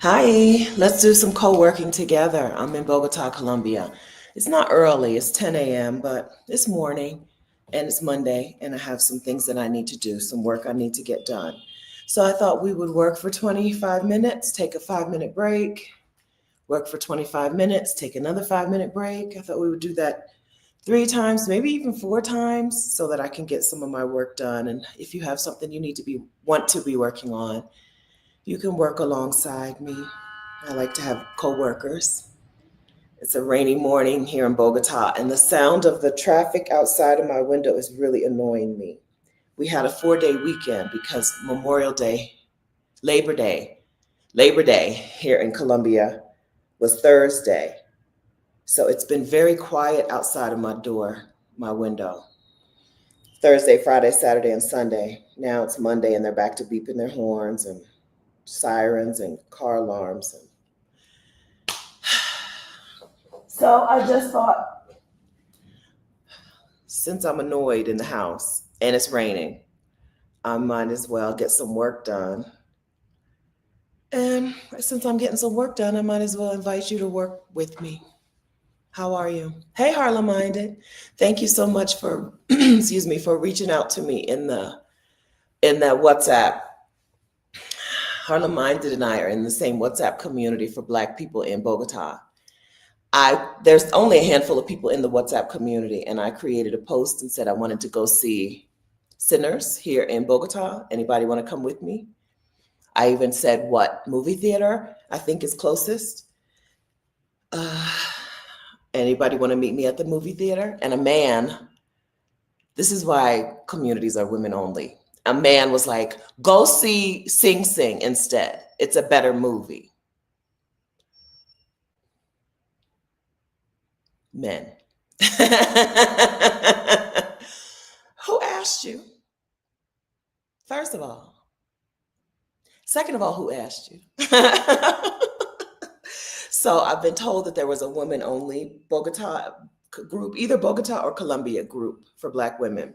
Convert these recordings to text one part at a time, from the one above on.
Hi, let's do some co-working together. I'm in Bogota, Colombia. It's not early, it's 10 a.m., but it's morning and it's Monday, and I have some things that I need to do, some work I need to get done. So I thought we would work for 25 minutes, take a 5 minute break, work for 25 minutes, take another 5 minute break. I thought we would do that three times, maybe even four times, so that I can get some of my work done. And if you have something you want to be working on, you can work alongside me. I like to have coworkers. It's a rainy morning here in Bogota, and the sound of the traffic outside of my window is really annoying me. We had a 4 day weekend because Memorial Day, Labor Day, Labor Day here in Colombia was Thursday. So it's been very quiet outside of my door, my window. Thursday, Friday, Saturday, and Sunday. Now it's Monday, and they're back to beeping their horns and sirens and car alarms. So I just thought, since I'm annoyed in the house and it's raining, I might as well get some work done. And since I'm getting some work done, I might as well invite you to work with me. How are you? Hey, Harlem Minded. Thank you so much for excuse me for reaching out to me in that WhatsApp. Harlem Minded and I are in the same WhatsApp community for Black people in Bogota. I There's only a handful of people in the WhatsApp community, and I created a post and said I wanted to go see Sinners here in Bogota. Anybody want to come with me? I even said what movie theater I think is closest. Uh, Anybody want to meet me at the movie theater? And a man, this is why communities are women only. A man was like, go see Sing Sing instead. It's a better movie. Men. Who asked you? First of all. Second of all, who asked you? So I've been told that there was a women only Bogota group, either Bogota or Colombia group for Black women.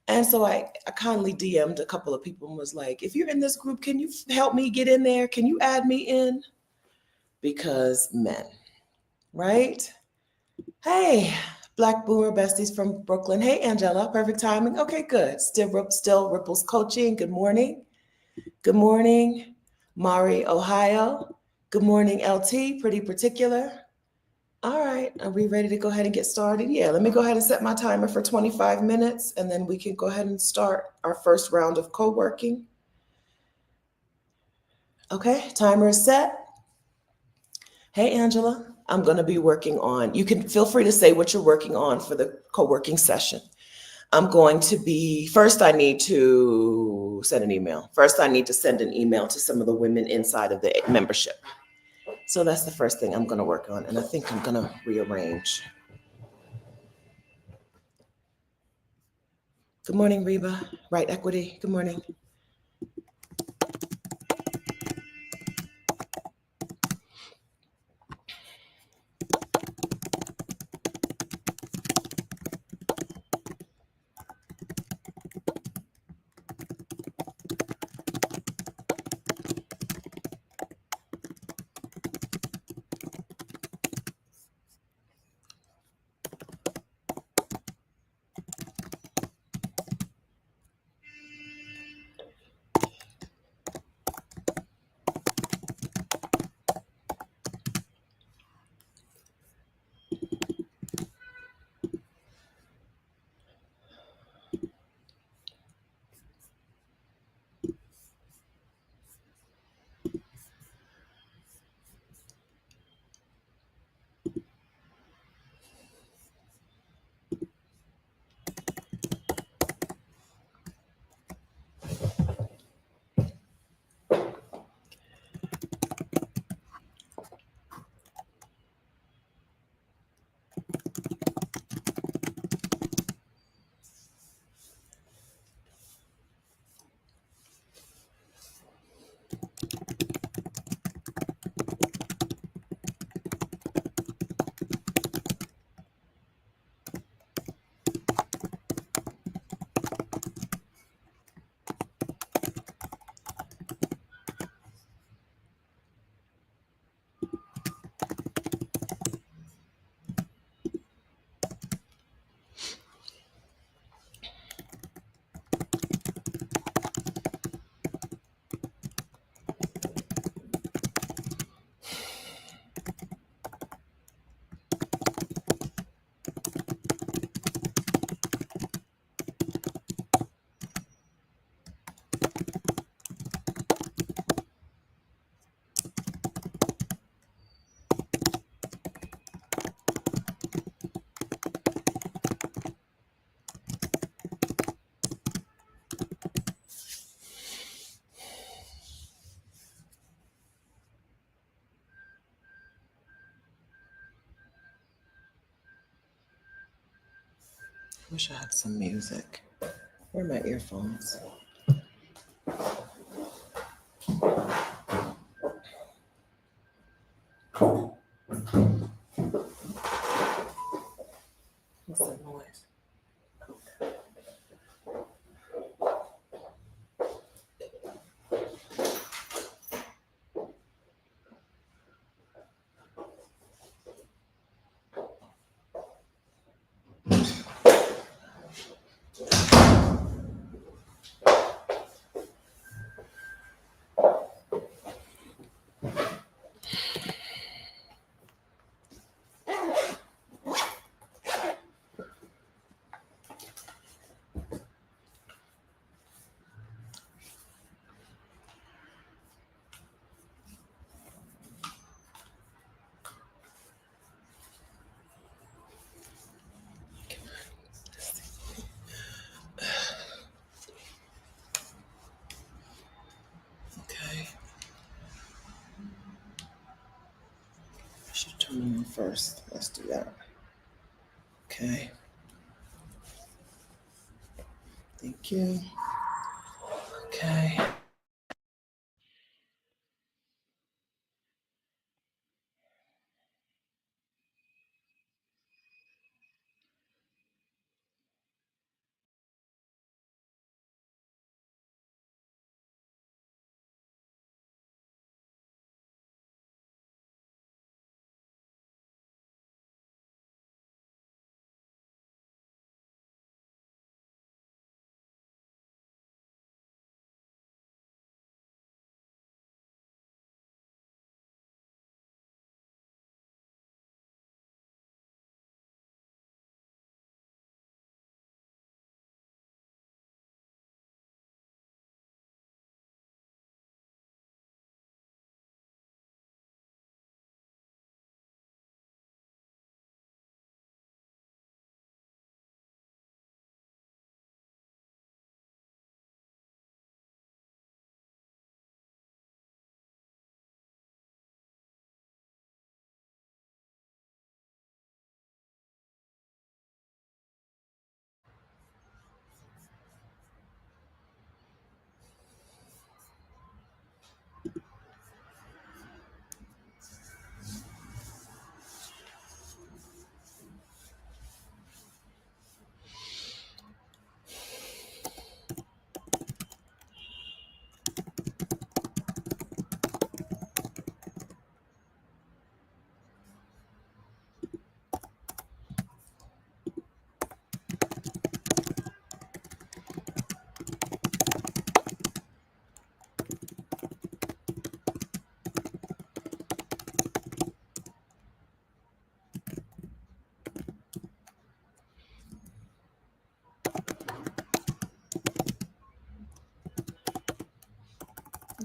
And so I kindly DM'd a couple of people and was like, if you're in this group, can you help me get in there? Can you add me in? Because men, right? Hey, Black Boomer besties from Brooklyn. Hey, Angela, perfect timing. Okay, good. Still Ripples Coaching. Good morning. Good morning, Mari, Ohio. Good morning, LT, pretty particular. All right, are we ready to go ahead and get started? Yeah, let me go ahead and set my timer for 25 minutes, and then we can go ahead and start our first round of co-working. Okay, timer is set. Hey, Angela, I'm going to be working on, you can feel free to say what you're working on for the co-working session. I'm going to be, first I need to send an email. First, I need to send an email to some of the women inside of the membership. So that's the first thing I'm going to work on. And I think I'm going to rearrange. Good morning, Reba. Right Equity. Good morning. Wish I had some music. Where are my earphones? What's that noise? Okay. I should turn them on first. Let's do that. Okay. Thank you. Okay.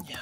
Yeah.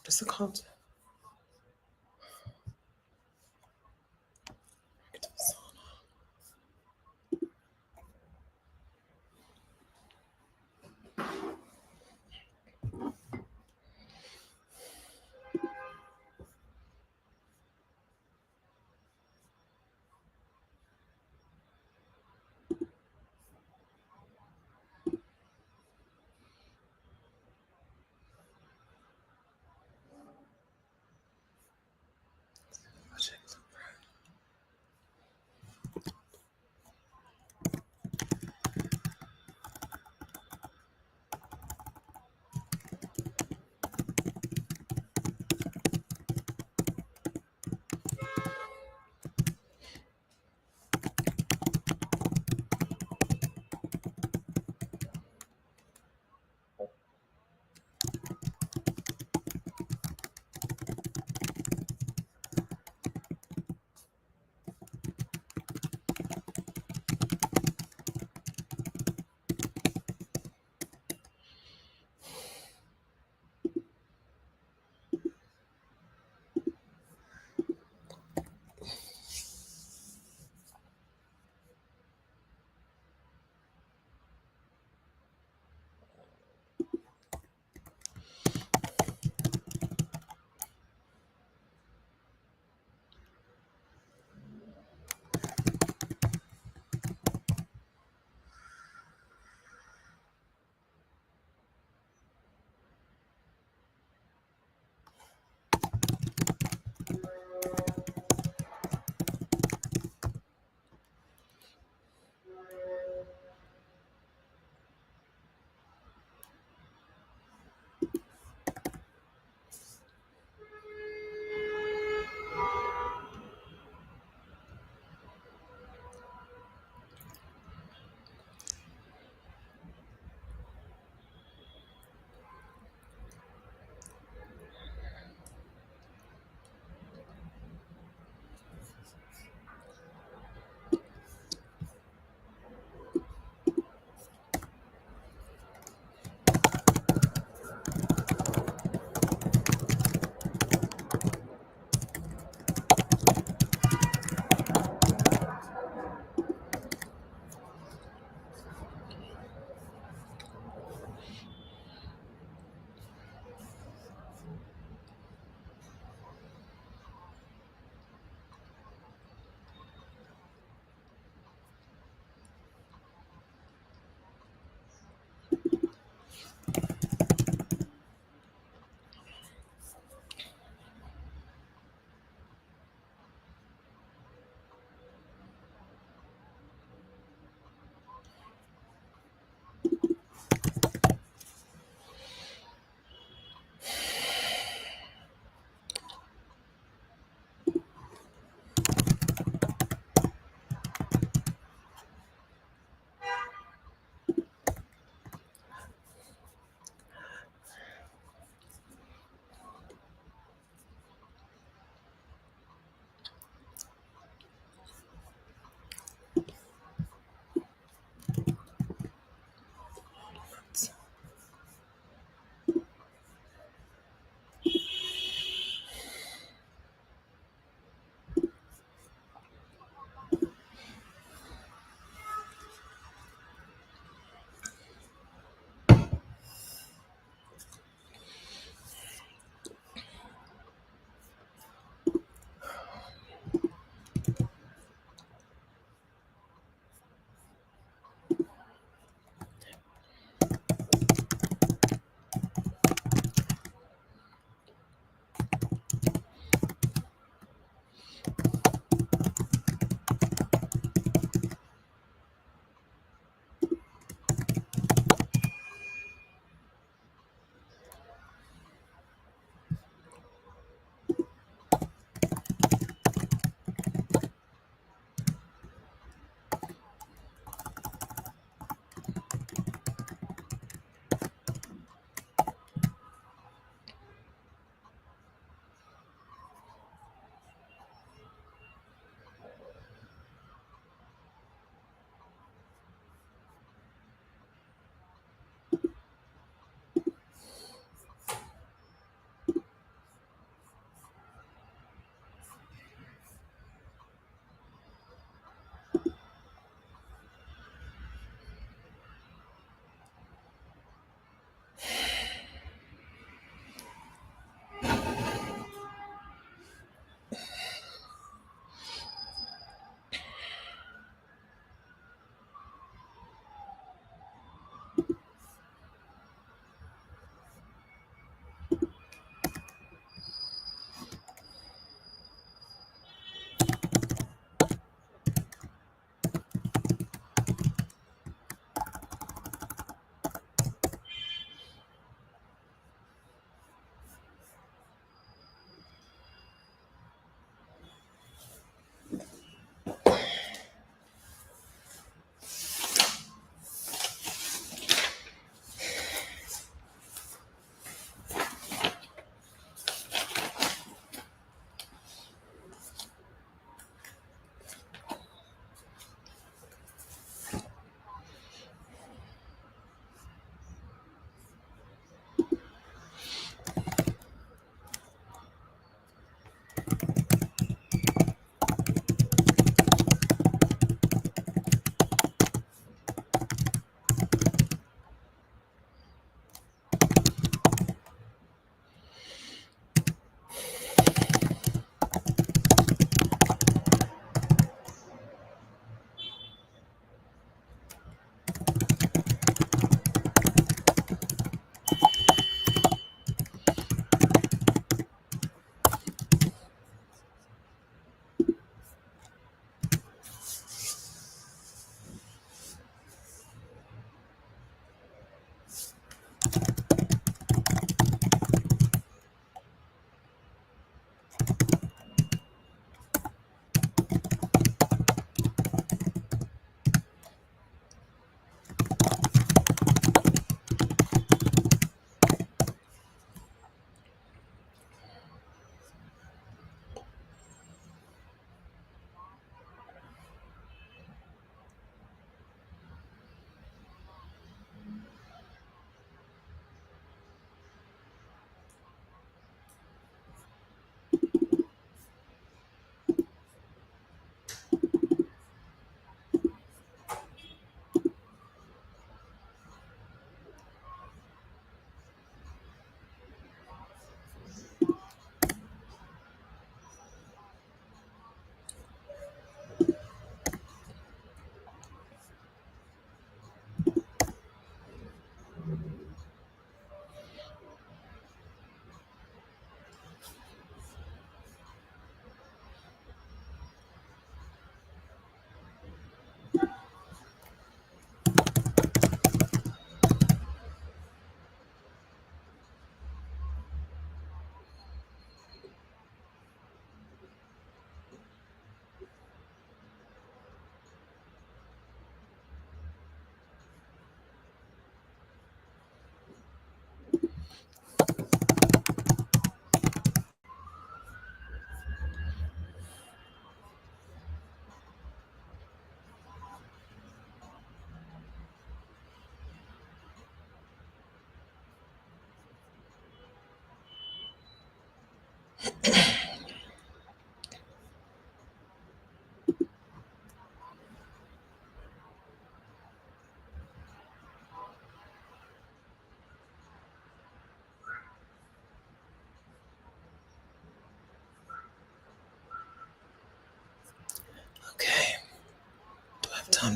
Just a concept.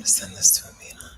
to send this to Amina.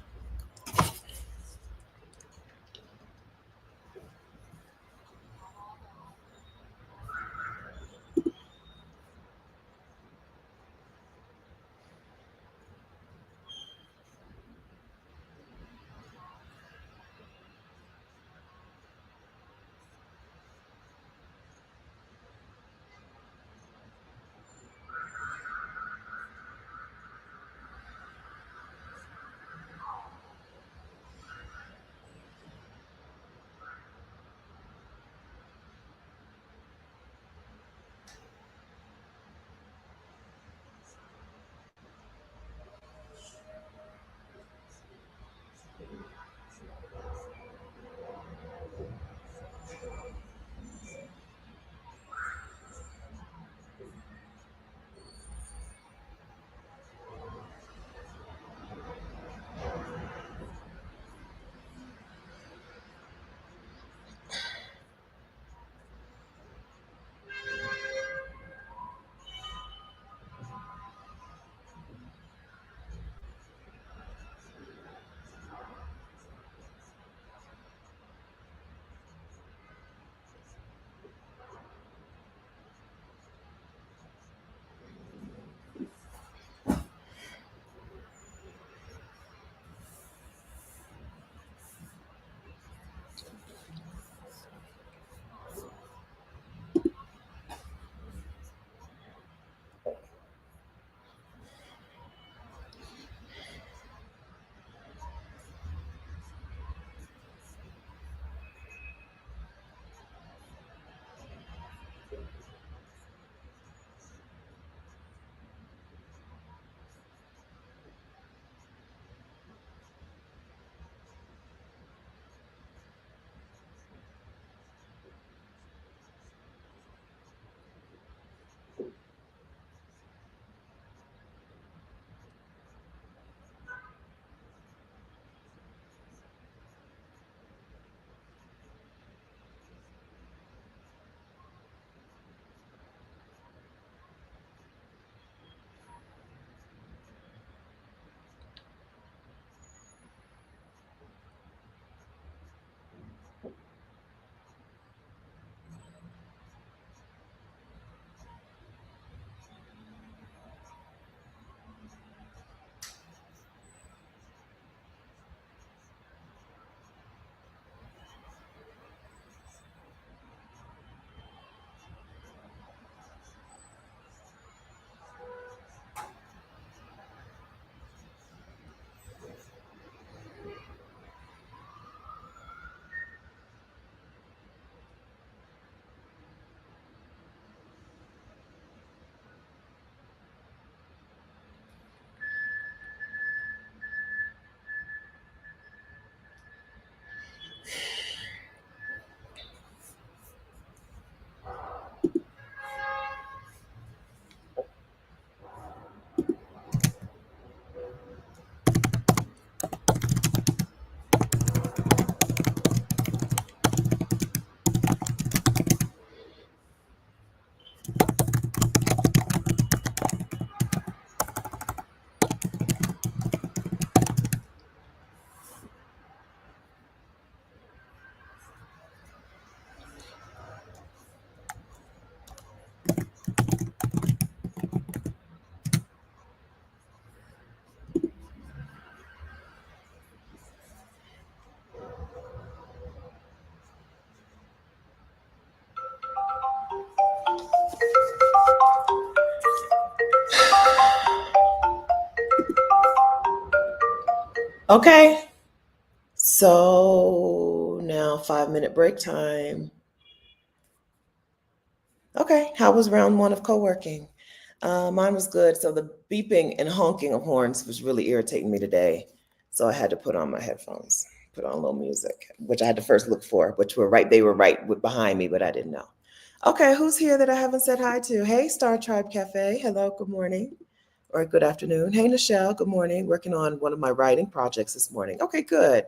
Okay. So now 5 minute break time. Okay. How was round one of co-working? Mine was good. So the beeping and honking of horns was really irritating me today. So I had to put on my headphones, put on a little music, which I had to first look for, which were right. They were right behind me, but I didn't know. Okay. Who's here that I haven't said hi to? Hey, Star Tribe Cafe. Hello. Good morning or good afternoon. Hey, Nichelle. Good morning. Working on one of my writing projects this morning. Okay, good.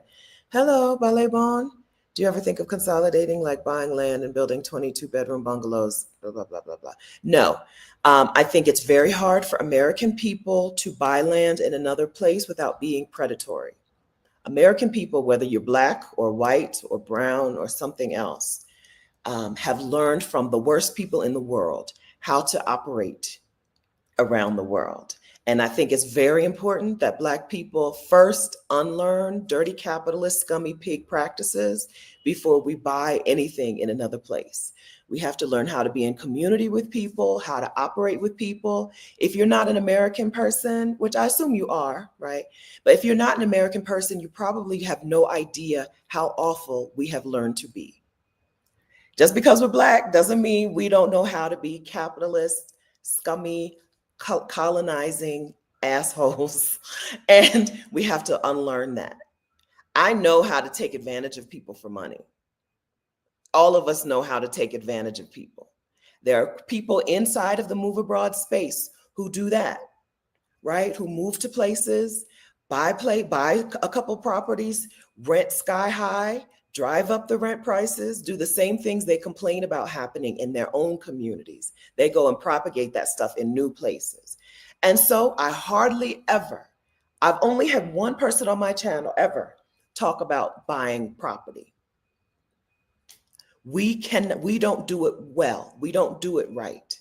Hello, Ballet Bon. Do you ever think of consolidating, like buying land and building 22-bedroom bungalows, blah, blah, blah, blah, blah? No. I think it's very hard for American people to buy land in another place without being predatory. American people, whether you're Black or white or brown or something else, have learned from the worst people in the world how to operate around the world. And I think it's very important that Black people first unlearn dirty capitalist, scummy pig practices before we buy anything in another place. We have to learn how to be in community with people, how to operate with people. If you're not an American person, which I assume you are, right? But if you're not an American person, you probably have no idea how awful we have learned to be. Just because we're Black doesn't mean we don't know how to be capitalist, scummy, colonizing assholes. And we have to unlearn that. I know how to take advantage of people for money. All of us know how to take advantage of people. There are people inside of the Move Abroad space who do that, right? Who move to places, buy a couple properties, rent sky high, drive up the rent prices, do the same things they complain about happening in their own communities. They go and propagate that stuff in new places. And so I hardly ever, I've only had one person on my channel ever talk about buying property. We don't do it well. We don't do it right.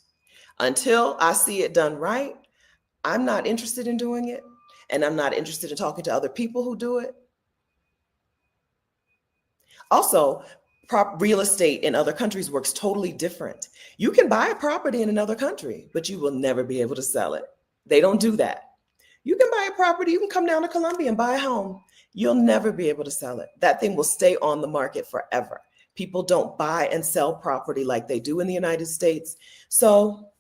Until I see it done right, I'm not interested in doing it. And I'm not interested in talking to other people who do it. Also, real estate in other countries works totally different. You can buy a property in another country, but you will never be able to sell it. They don't do that. You can buy a property, you can come down to Colombia and buy a home. You'll never be able to sell it. That thing will stay on the market forever. People don't buy and sell property like they do in the United States. So,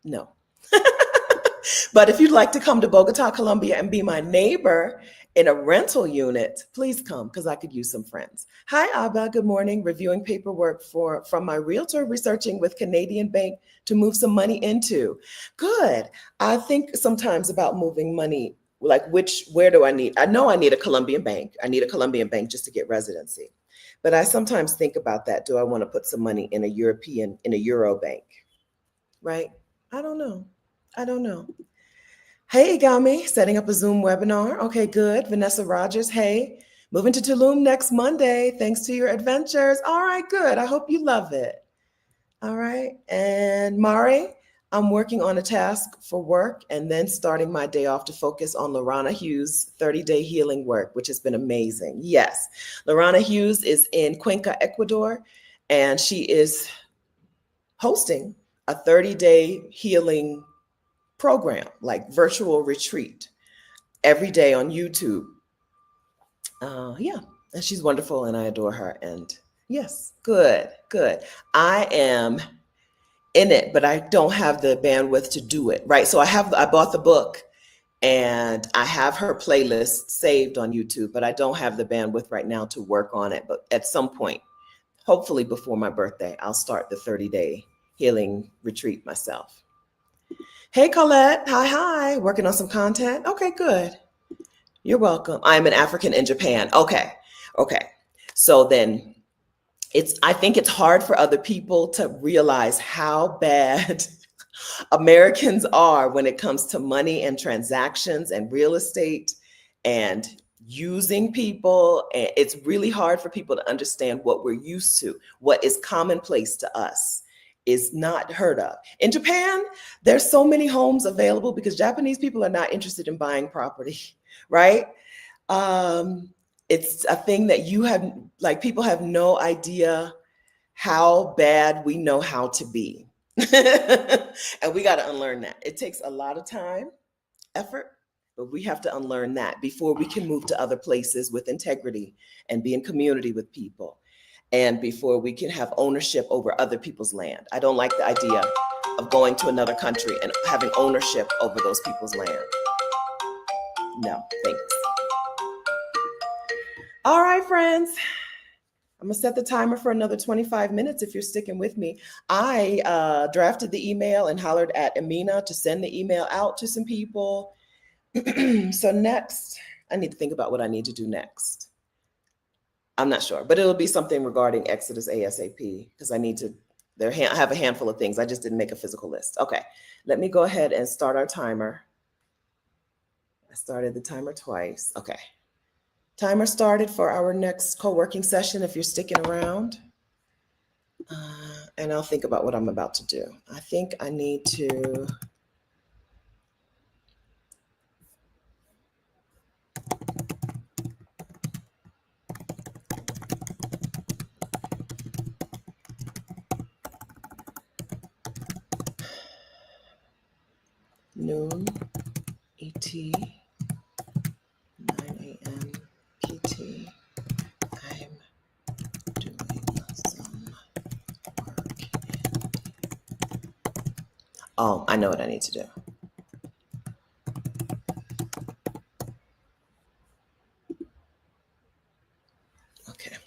no. But if you'd like to come to Bogota, Colombia and be my neighbor in a rental unit, please come because I could use some friends. Hi, Abba. Good morning. Reviewing paperwork from my realtor, researching with Canadian Bank to move some money into. Good. I think sometimes about moving money, like where do I need? I know I need a Colombian bank. I need a Colombian bank just to get residency. But I sometimes think about that. Do I want to put some money in a Euro bank? Right? I don't know. Hey, Igami, setting up a Zoom webinar. Okay, good. Vanessa Rogers, hey, moving to Tulum next Monday. Thanks to your adventures. All right, good. I hope you love it. All right. And Mari, I'm working on a task for work and then starting my day off to focus on Lorana Hughes' 30-day healing work, which has been amazing. Yes, Lorana Hughes is in Cuenca, Ecuador, and she is hosting a 30-day healing program, like virtual retreat, every day on YouTube. Yeah, and she's wonderful and I adore her. And yes, good. I am in it, but I don't have the bandwidth to do it, right? So I bought the book and I have her playlist saved on YouTube, but I don't have the bandwidth right now to work on it. But at some point, hopefully before my birthday, I'll start the 30-day healing retreat myself. Hey, Colette. Hi. Working on some content. Okay, good. You're welcome. I'm an African in Japan. Okay. So then I think it's hard for other people to realize how bad Americans are when it comes to money and transactions and real estate and using people. And it's really hard for people to understand what we're used to, what is commonplace to us is not heard of. In Japan, there's so many homes available because Japanese people are not interested in buying property, right? It's a thing that people have no idea how bad we know how to be. And we got to unlearn that. It takes a lot of time, effort, but we have to unlearn that before we can move to other places with integrity and be in community with people. And before we can have ownership over other people's land. I don't like the idea of going to another country and having ownership over those people's land. No, thanks. All right, friends. I'm gonna set the timer for another 25 minutes if you're sticking with me. I drafted the email and hollered at Amina to send the email out to some people. So next, I need to think about what I need to do next. I'm not sure, but it'll be something regarding Exodus ASAP because I need to. I have a handful of things. I just didn't make a physical list. Okay, let me go ahead and start our timer. I started the timer twice. Okay, timer started for our next co-working session. If you're sticking around, and I'll think about what I'm about to do. I think I need to. Noon ET, 9 a.m. PT. I'm doing some work. Oh, I know what I need to do. Okay.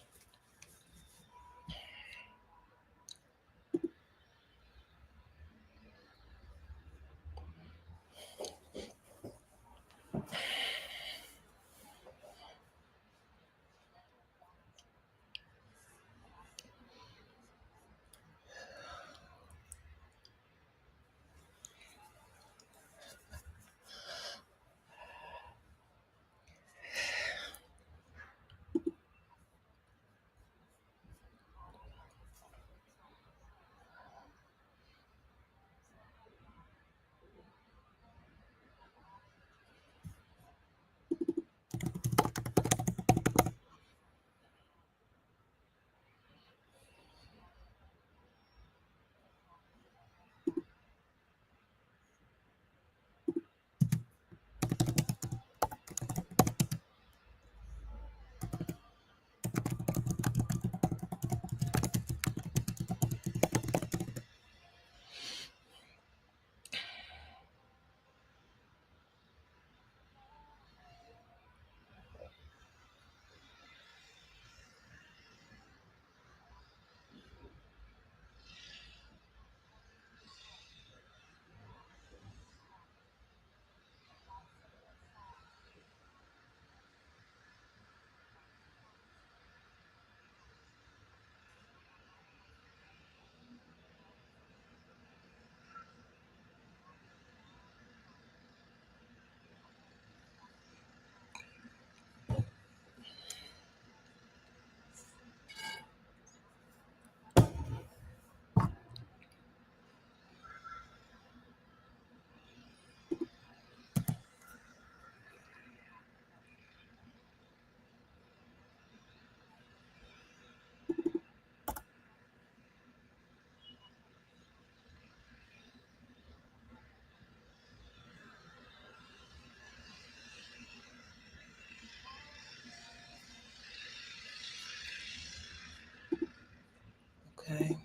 Okay.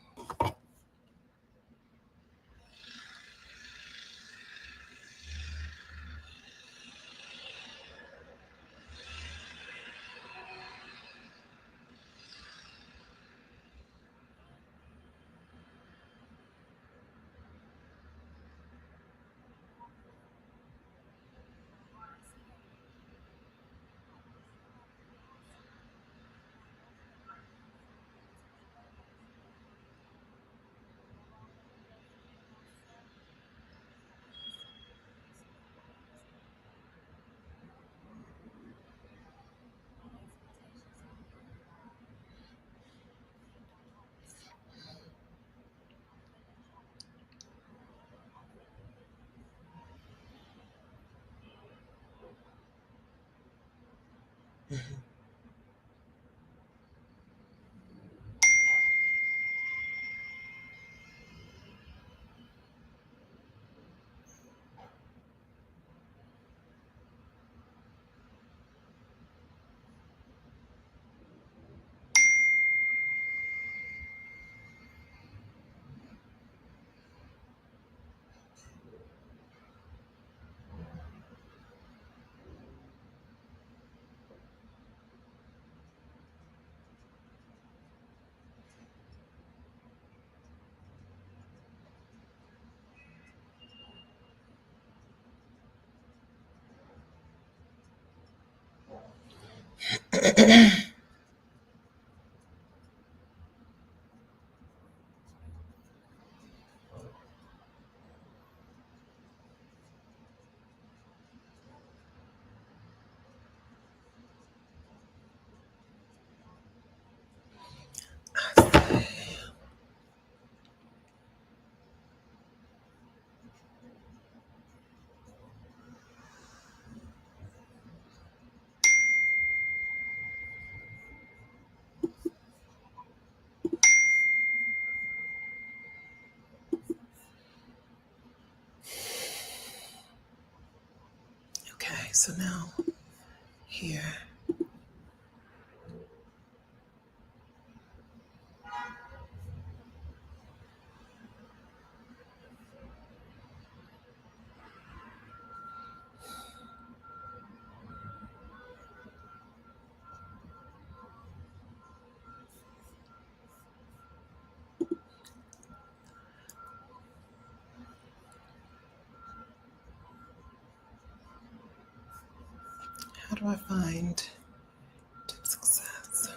So now here. How do I find tip success?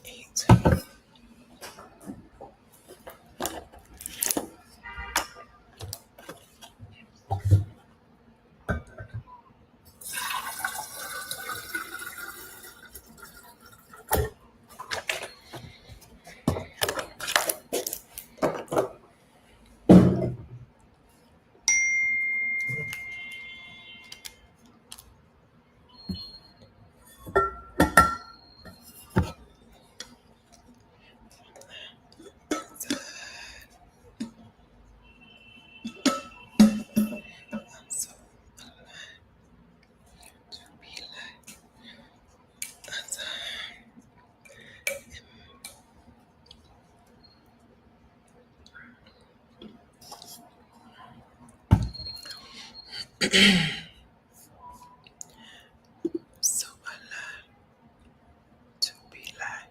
Eight. So so I learn to be like.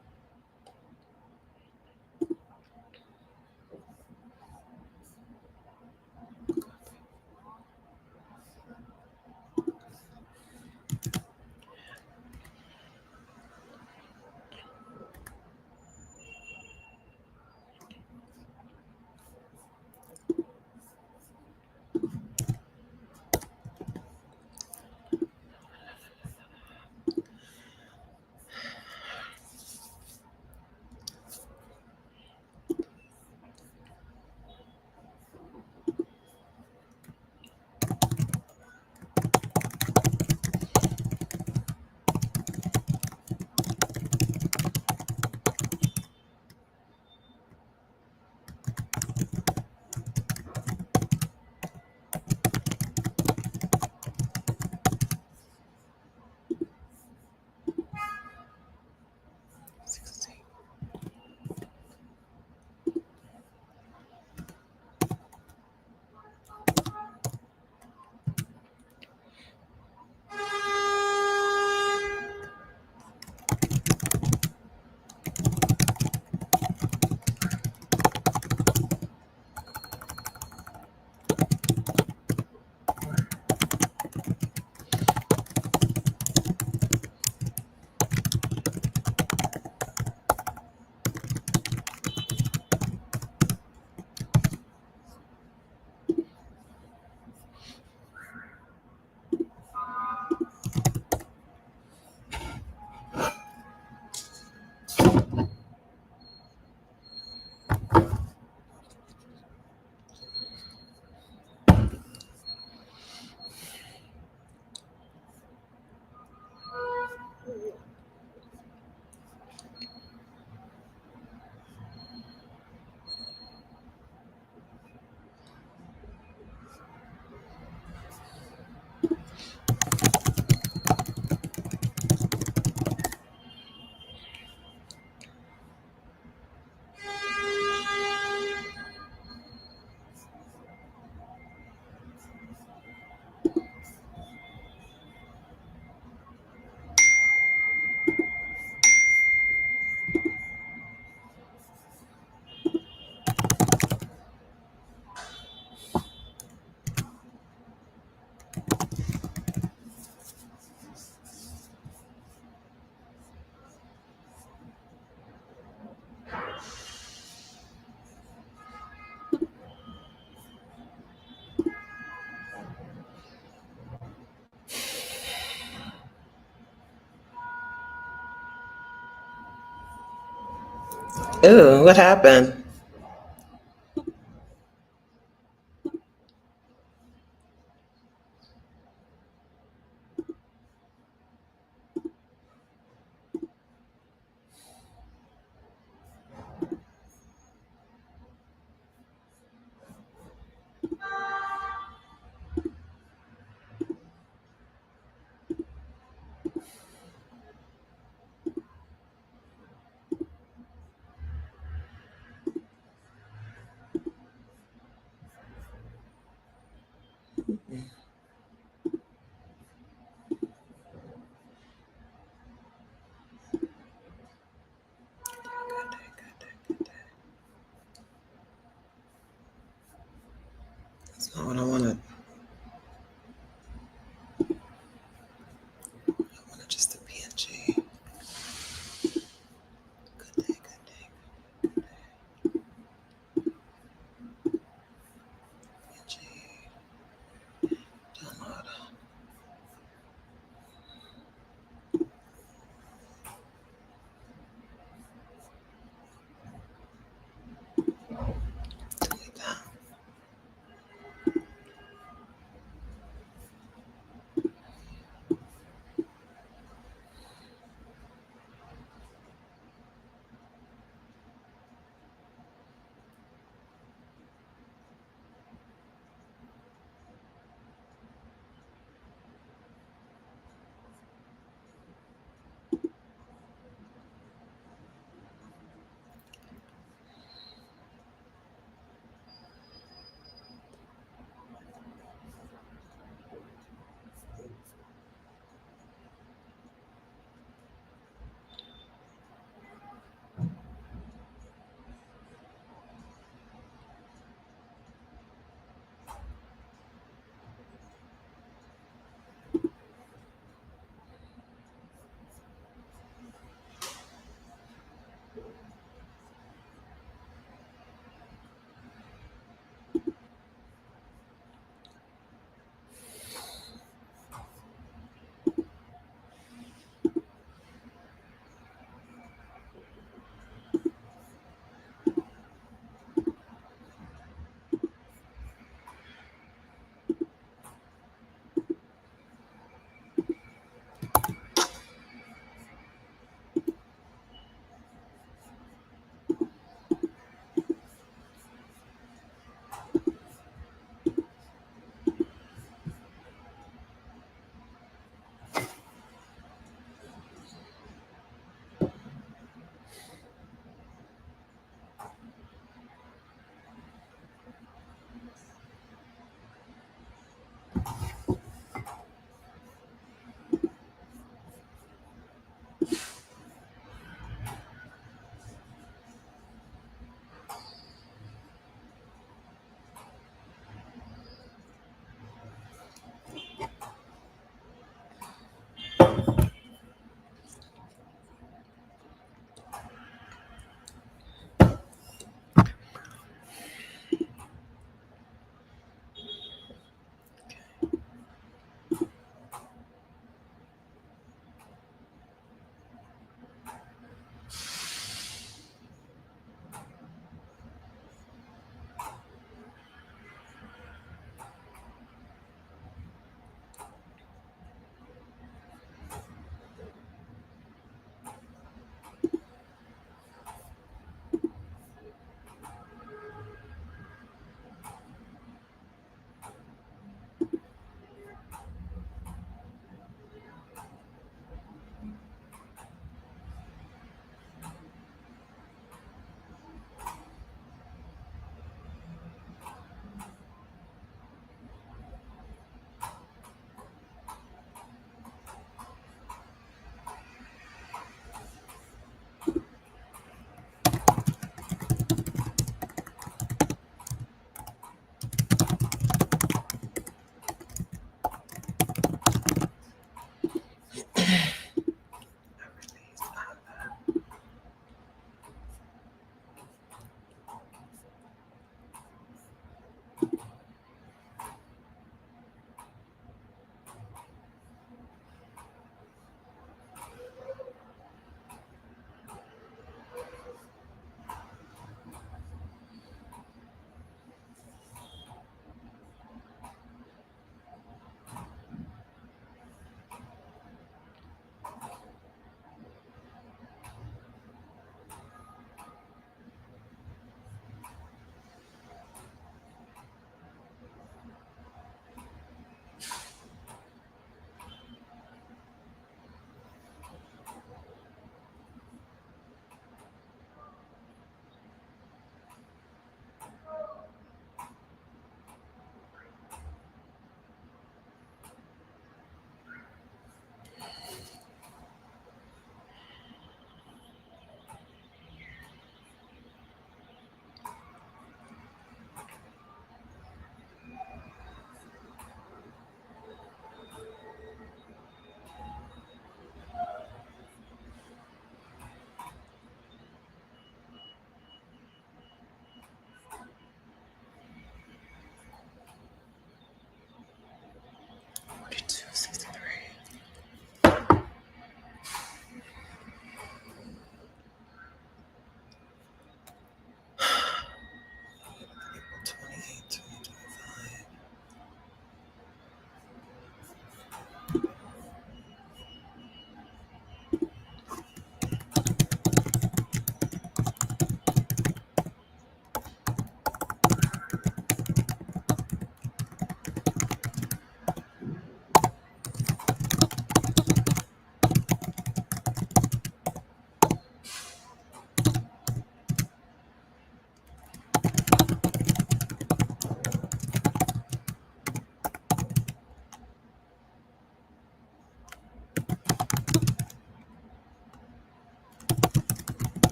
Ooh, what happened?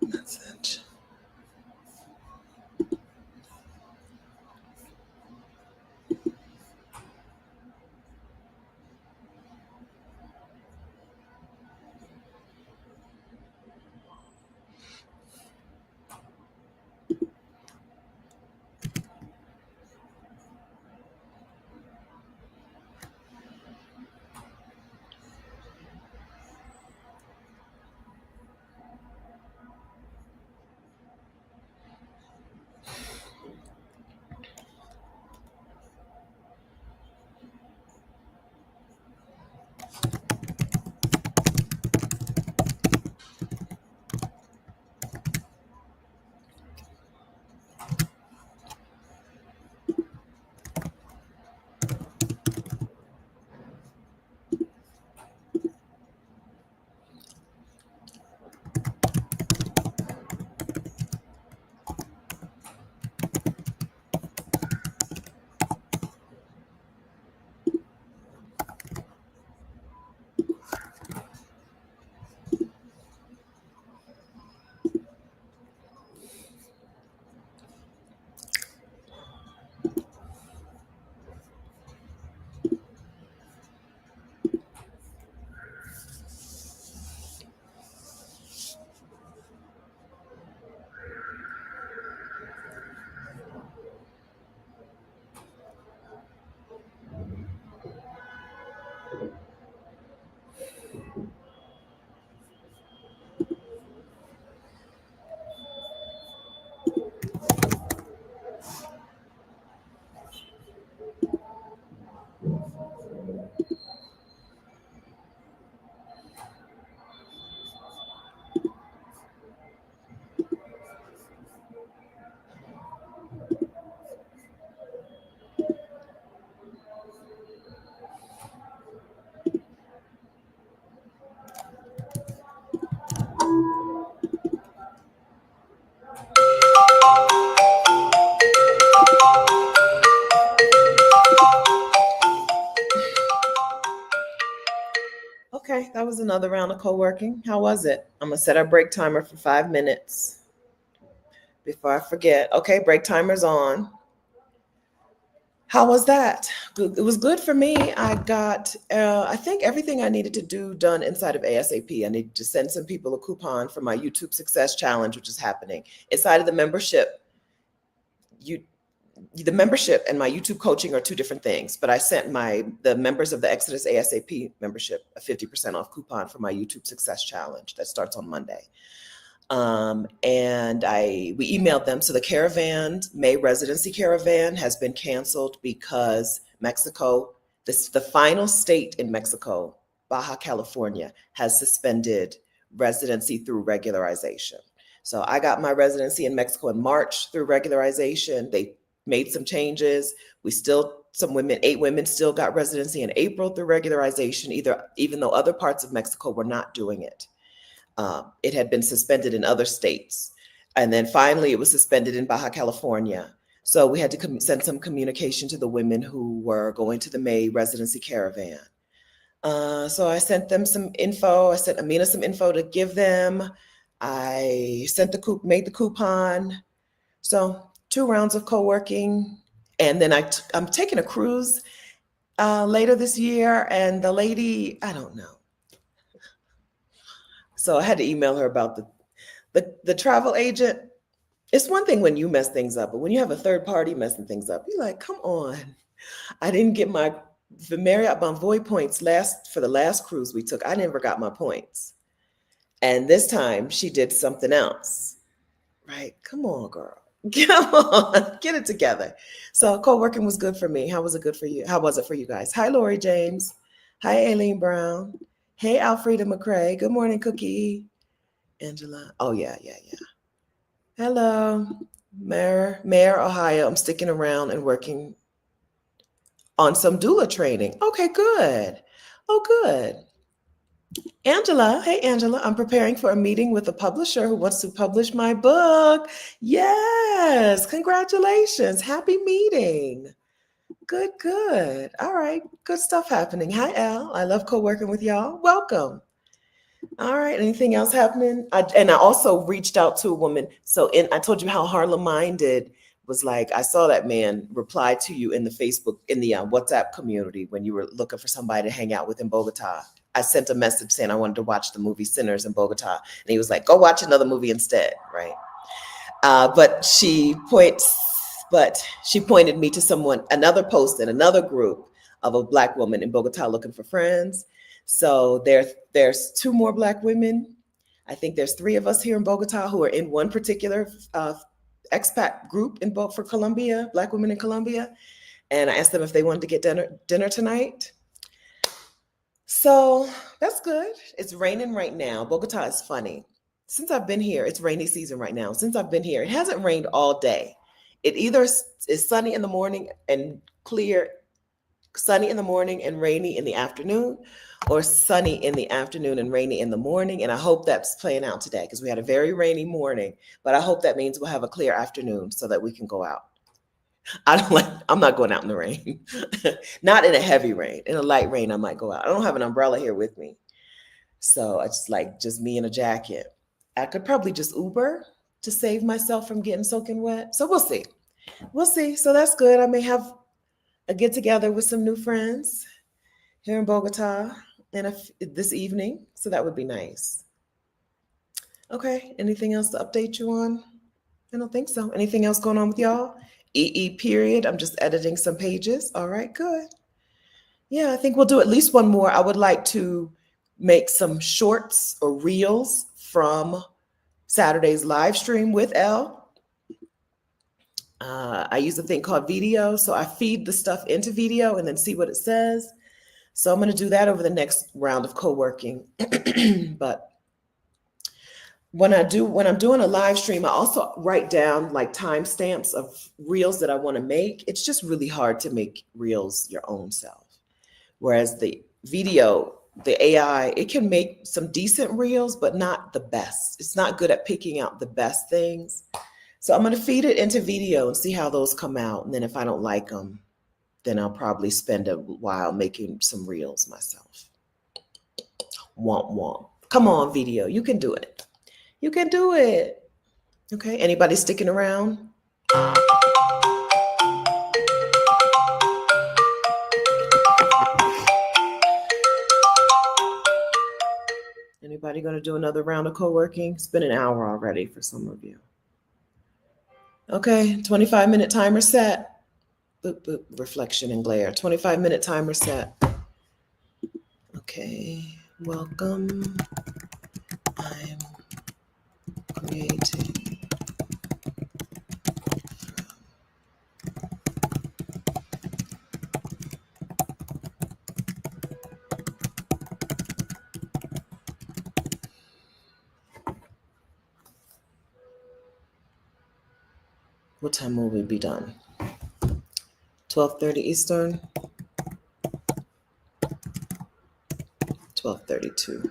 Message. Okay, that was another round of co-working. How was it? I'm gonna set our break timer for 5 minutes before I forget. Okay, break timer's on. How was that? It was good for me. I got, I think everything I needed to do done inside of ASAP. I need to send some people a coupon for my YouTube Success Challenge, which is happening inside of the membership. The membership and my YouTube coaching are two different things, but I sent the members of the Exodus ASAP membership a 50% off coupon for my YouTube Success Challenge that starts on Monday. And we emailed them. So the caravan, May residency caravan, has been canceled because Mexico, the final state in Mexico, Baja California, has suspended residency through regularization. So I got my residency in Mexico in March through regularization. They made some changes. Some women, 8 women still got residency in April through regularization, even though other parts of Mexico were not doing it. It had been suspended in other states. And then finally, it was suspended in Baja California. So we had to send some communication to the women who were going to the May residency caravan. So I sent them some info. I sent Amina some info to give them. I made the coupon. So 2 rounds of co-working. And then I'm taking a cruise later this year. And the lady, I don't know. So I had to email her about the travel agent. It's one thing when you mess things up, but when you have a third party messing things up, you're like, come on. I didn't get the Marriott Bonvoy points for the last cruise we took. I never got my points. And this time she did something else. Right? Come on, girl. Come on. Get it together. So co-working was good for me. How was it good for you? How was it for you guys? Hi, Lori James. Hi, Aileen Brown. Hey, Alfreda McCrae. Good morning, Cookie. Angela. Oh, yeah. Hello, Mayor, Ohio. I'm sticking around and working on some doula training. Okay, good. Oh, good. Angela. Hey, Angela. I'm preparing for a meeting with a publisher who wants to publish my book. Yes. Congratulations. Happy meeting. Good. All right. Good stuff happening. Hi, Al. I love co-working with y'all. Welcome. All right. Anything else happening? And I also reached out to a woman. I told you how Harlem Minded was like, I saw that man reply to you in the Facebook, in the WhatsApp community when you were looking for somebody to hang out with in Bogota. I sent a message saying I wanted to watch the movie Sinners in Bogota. And he was like, go watch another movie instead. Right. But she pointed me to another post in another group of a Black woman in Bogota looking for friends. So there's two more Black women. I think there's three of us here in Bogota who are in one particular expat group for Colombia, Black women in Colombia. And I asked them if they wanted to get dinner tonight. So that's good. It's raining right now. Bogota is funny. Since I've been here, it's rainy season right now. Since I've been here, it hasn't rained all day. It either is sunny in the morning and clear, sunny in the morning and rainy in the afternoon, or sunny in the afternoon and rainy in the morning. And I hope that's playing out today because we had a very rainy morning, but I hope that means we'll have a clear afternoon so that we can go out. I'm not going out in the rain. Not in a heavy rain. In a light rain, I might go out. I don't have an umbrella here with me. So it's just me in a jacket. I could probably just Uber to save myself from getting soaking wet. So we'll see. We'll see. So that's good. I may have a get together with some new friends here in Bogota this evening. So that would be nice. Okay. Anything else to update you on? I don't think so. Anything else going on with y'all? EE period. I'm just editing some pages. All right, good. Yeah, I think we'll do at least one more. I would like to make some shorts or reels from Saturday's live stream with Elle. I use a thing called Video. So I feed the stuff into Video and then see what it says. So I'm going to do that over the next round of co-working. But when I'm doing a live stream, I also write down like timestamps of reels that I want to make. It's just really hard to make reels your own self. Whereas the video, the AI, it can make some decent reels, but not the best. It's not good at picking out the best things. So I'm going to feed it into Video and see how those come out. And then if I don't like them, then I'll probably spend a while making some reels myself. Womp womp. Come on, Video. You can do it. You can do it. Okay. Anybody sticking around? Anybody going to do another round of co-working? It's been an hour already for some of you. Okay. 25-minute timer set. Boop, boop, reflection and glare. 25-minute timer set. Okay. Welcome. I'm creating. What time will we be done? 12:30 Eastern. 12:32.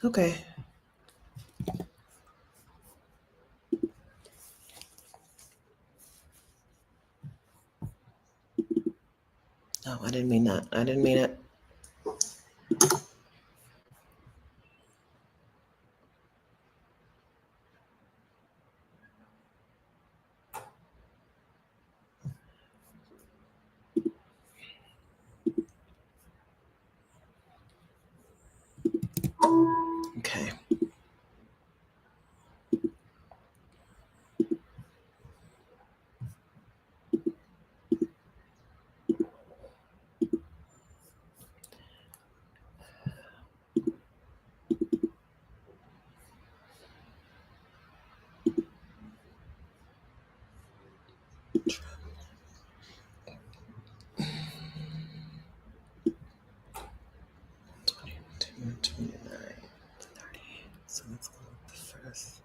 Okay. No, I didn't mean that. I didn't mean it. Okay. So let's go with the first.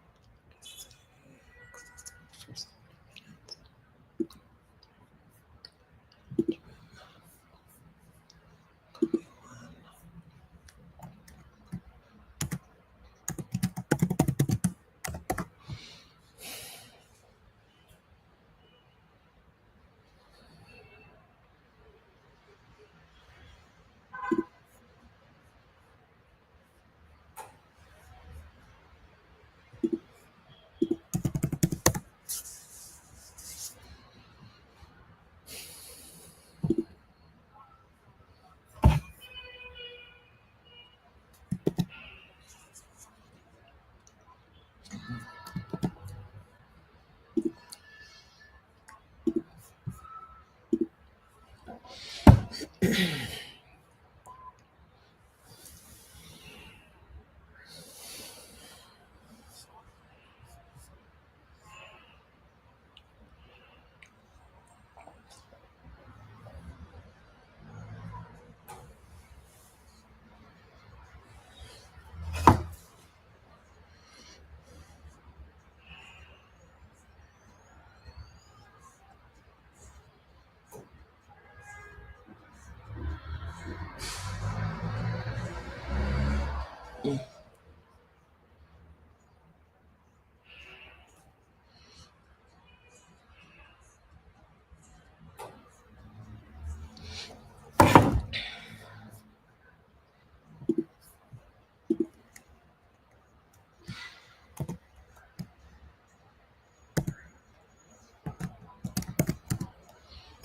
Let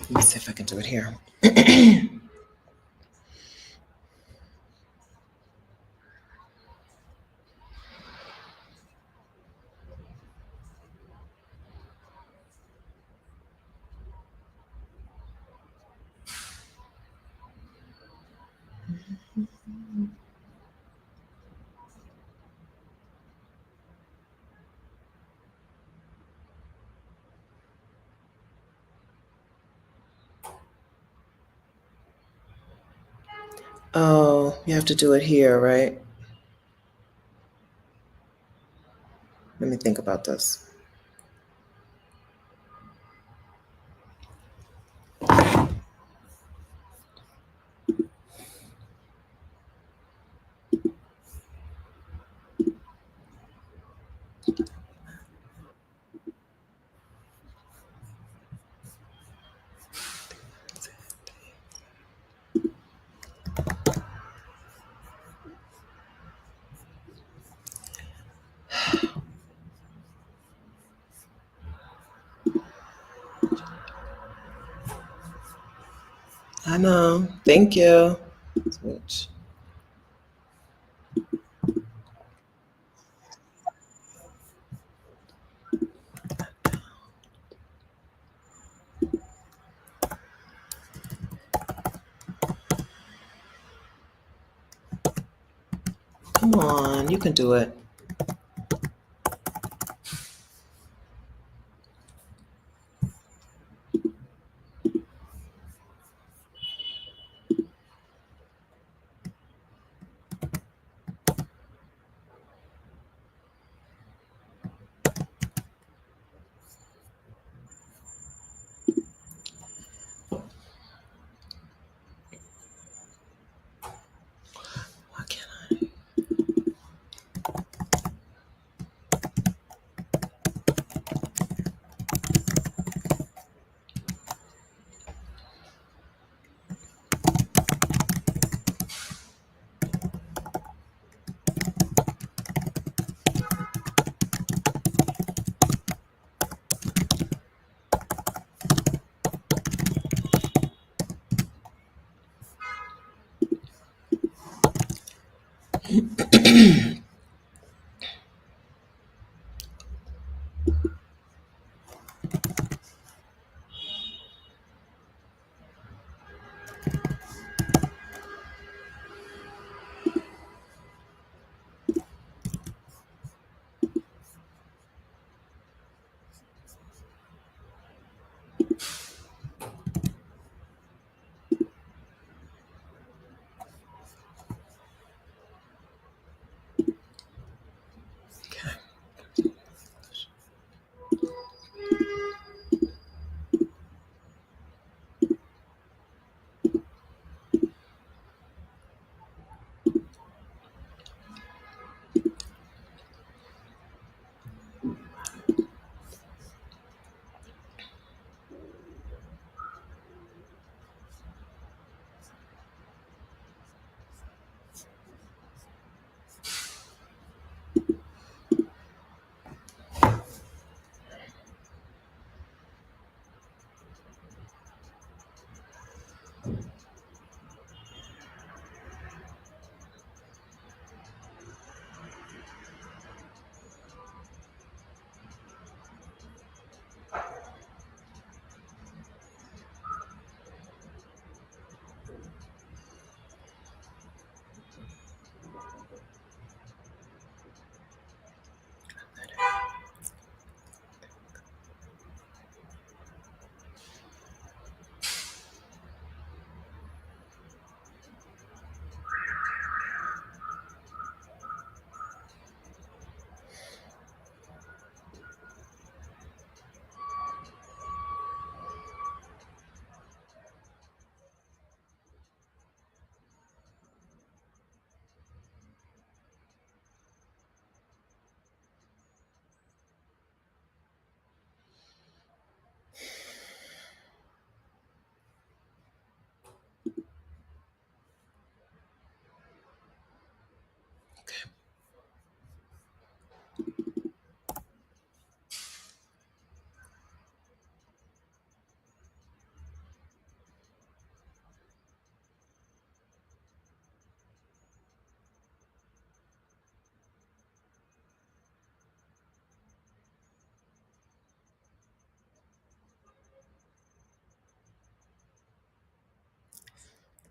me see if I can do it here. Oh, you have to do it here, right? Let me think about this. I know. Thank you. Switch. Come on, you can do it. Why can't I?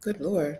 Good Lord.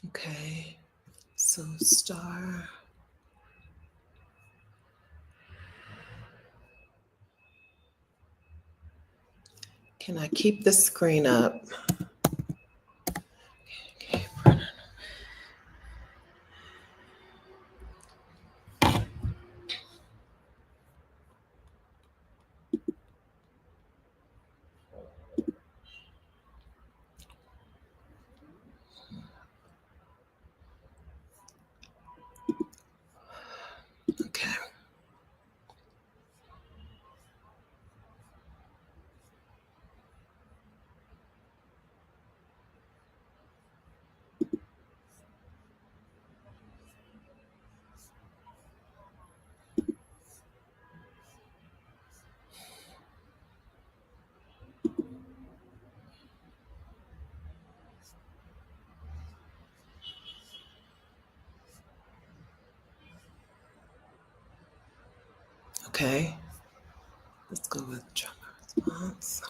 Okay. So star. Can I keep the screen up? Okay, let's go with trauma response.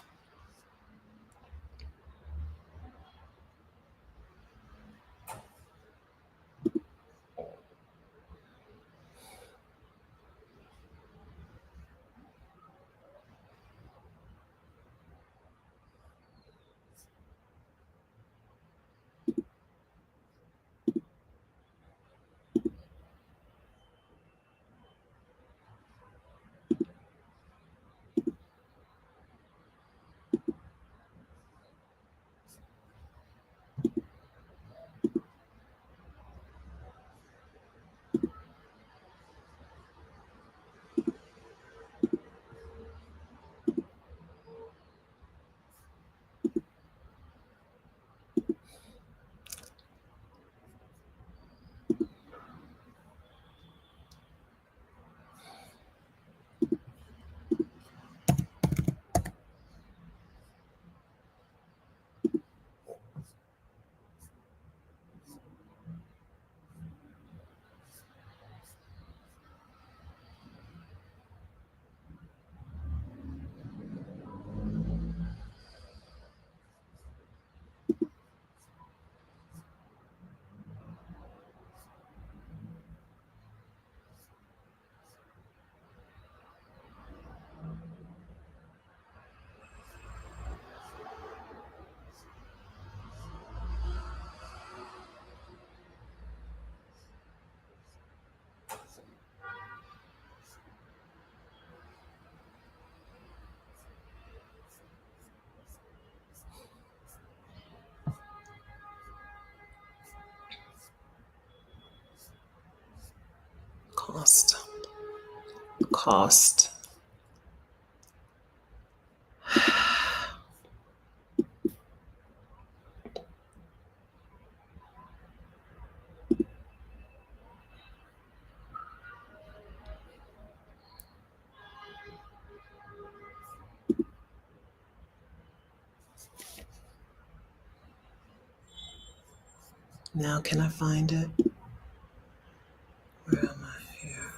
Cost. Cost. Now, can I find it? Where am I here?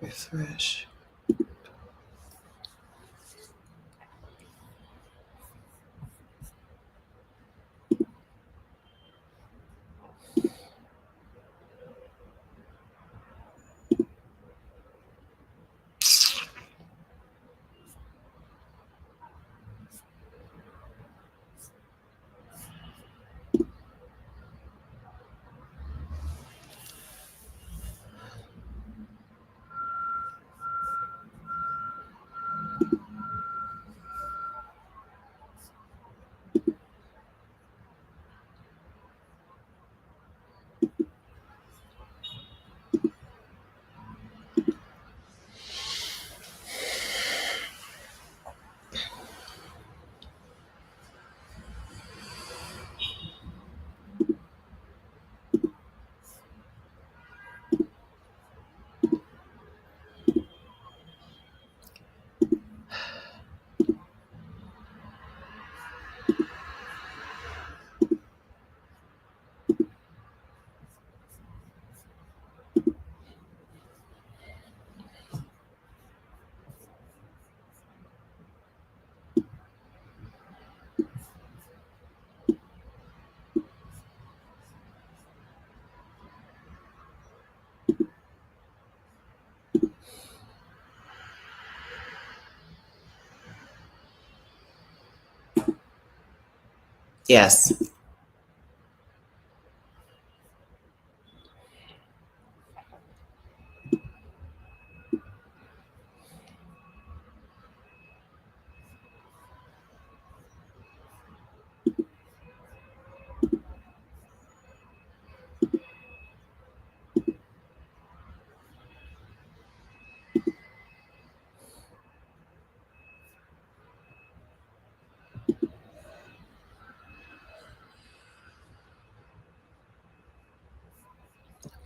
Refresh. Yes.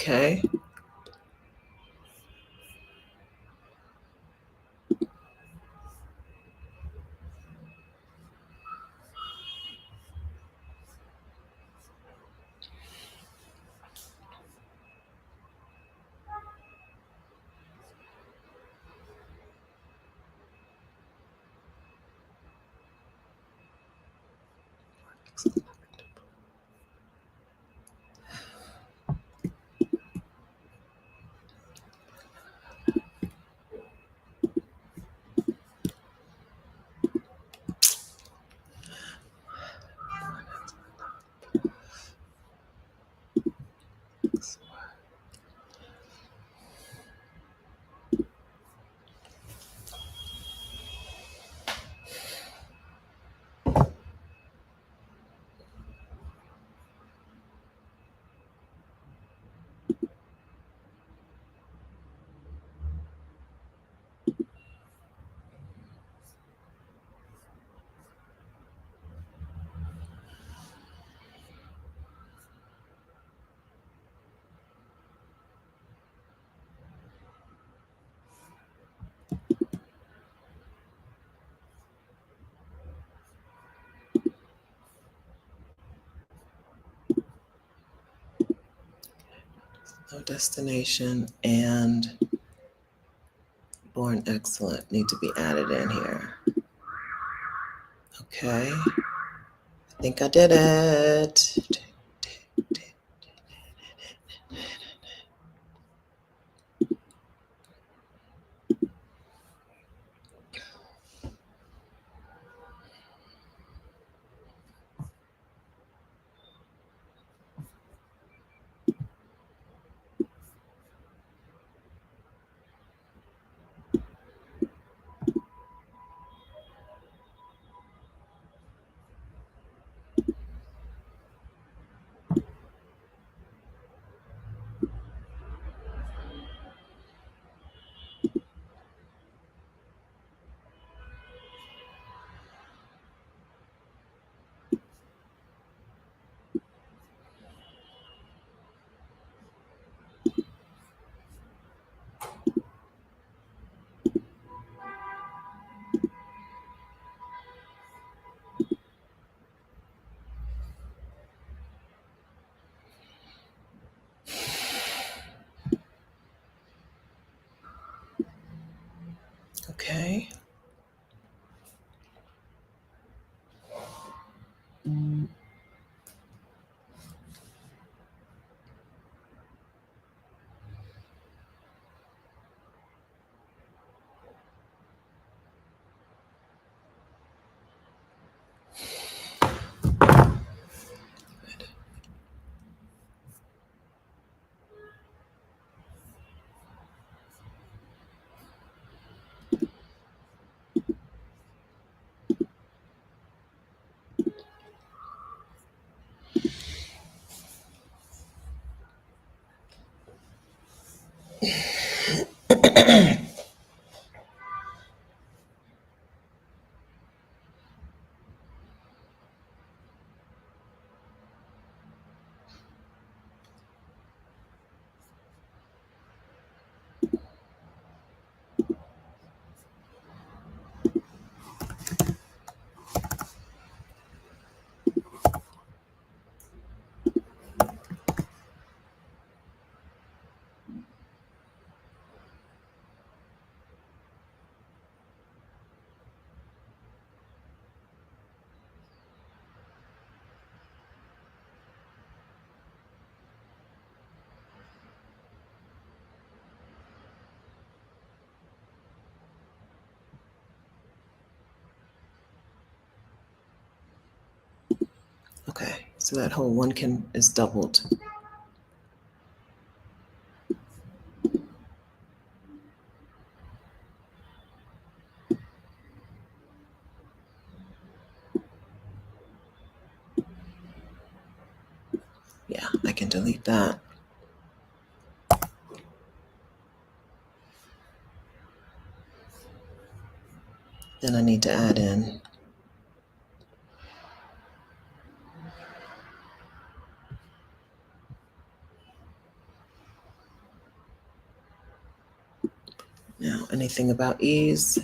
Okay. No destination and born excellent need to be added in here. Okay. I think I did it. Okay. Okay. So that whole one is doubled. Yeah, I can delete that. Then I need to add in now anything about ease.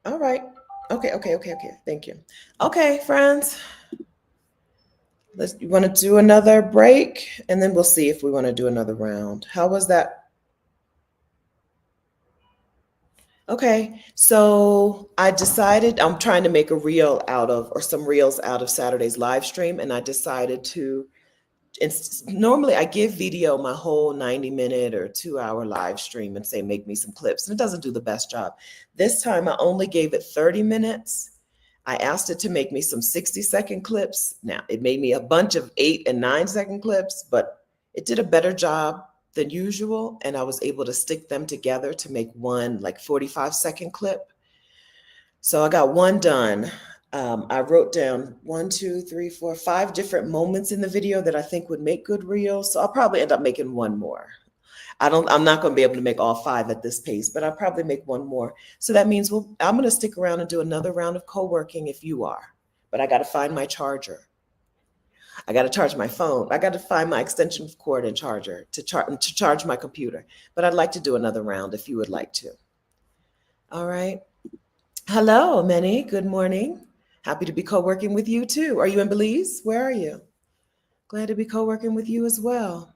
All right. Okay. Thank you. Okay, friends. You want to do another break and then we'll see if we want to do another round. How was that? Okay, so I decided I'm trying to make a reel out of, or some reels out of Saturday's live stream, and I decided to. Normally, I give video my whole 90-minute or 2-hour live stream and say, make me some clips, and it doesn't do the best job. This time, I only gave it 30 minutes. I asked it to make me some 60-second clips. Now, it made me a bunch of 8 and 9-second clips, but it did a better job than usual. And I was able to stick them together to make one like 45-second clip. So I got one done. I wrote down 1, 2, 3, 4, 5 different moments in the video that I think would make good reels. So I'll probably end up making one more. I'm not going to be able to make all 5 at this pace, but I'll probably make one more. So that means I'm going to stick around and do another round of co-working if you are. But I got to find my charger. I got to charge my phone. I got to find my extension cord and charger to charge my computer. But I'd like to do another round if you would like to. All right. Hello, Manny. Good morning. Happy to be co-working with you too. Are you in Belize? Where are you? Glad to be co-working with you as well.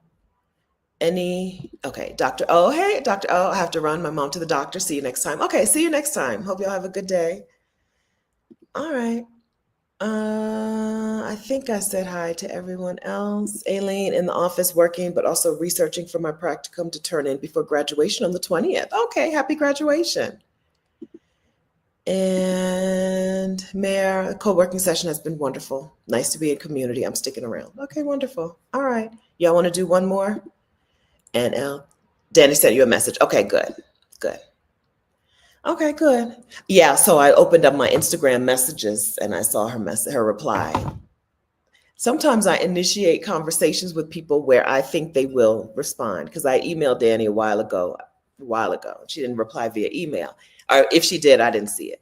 Okay, Dr. O. Hey, Dr. O, I have to run my mom to the doctor. See you next time. Okay, see you next time. Hope y'all have a good day. All right. I think I said hi to everyone else. Aileen in the office working, but also researching for my practicum to turn in before graduation on the 20th. Okay, happy graduation. And Mayor, the co-working session has been wonderful. Nice to be in community. I'm sticking around. Okay, wonderful. All right. Y'all want to do one more? And Danny sent you a message. Okay, good. Good. Okay, good. Yeah, so I opened up my Instagram messages and I saw her reply. Sometimes I initiate conversations with people where I think they will respond because I emailed Danny a while ago. She didn't reply via email. Or if she did, I didn't see it.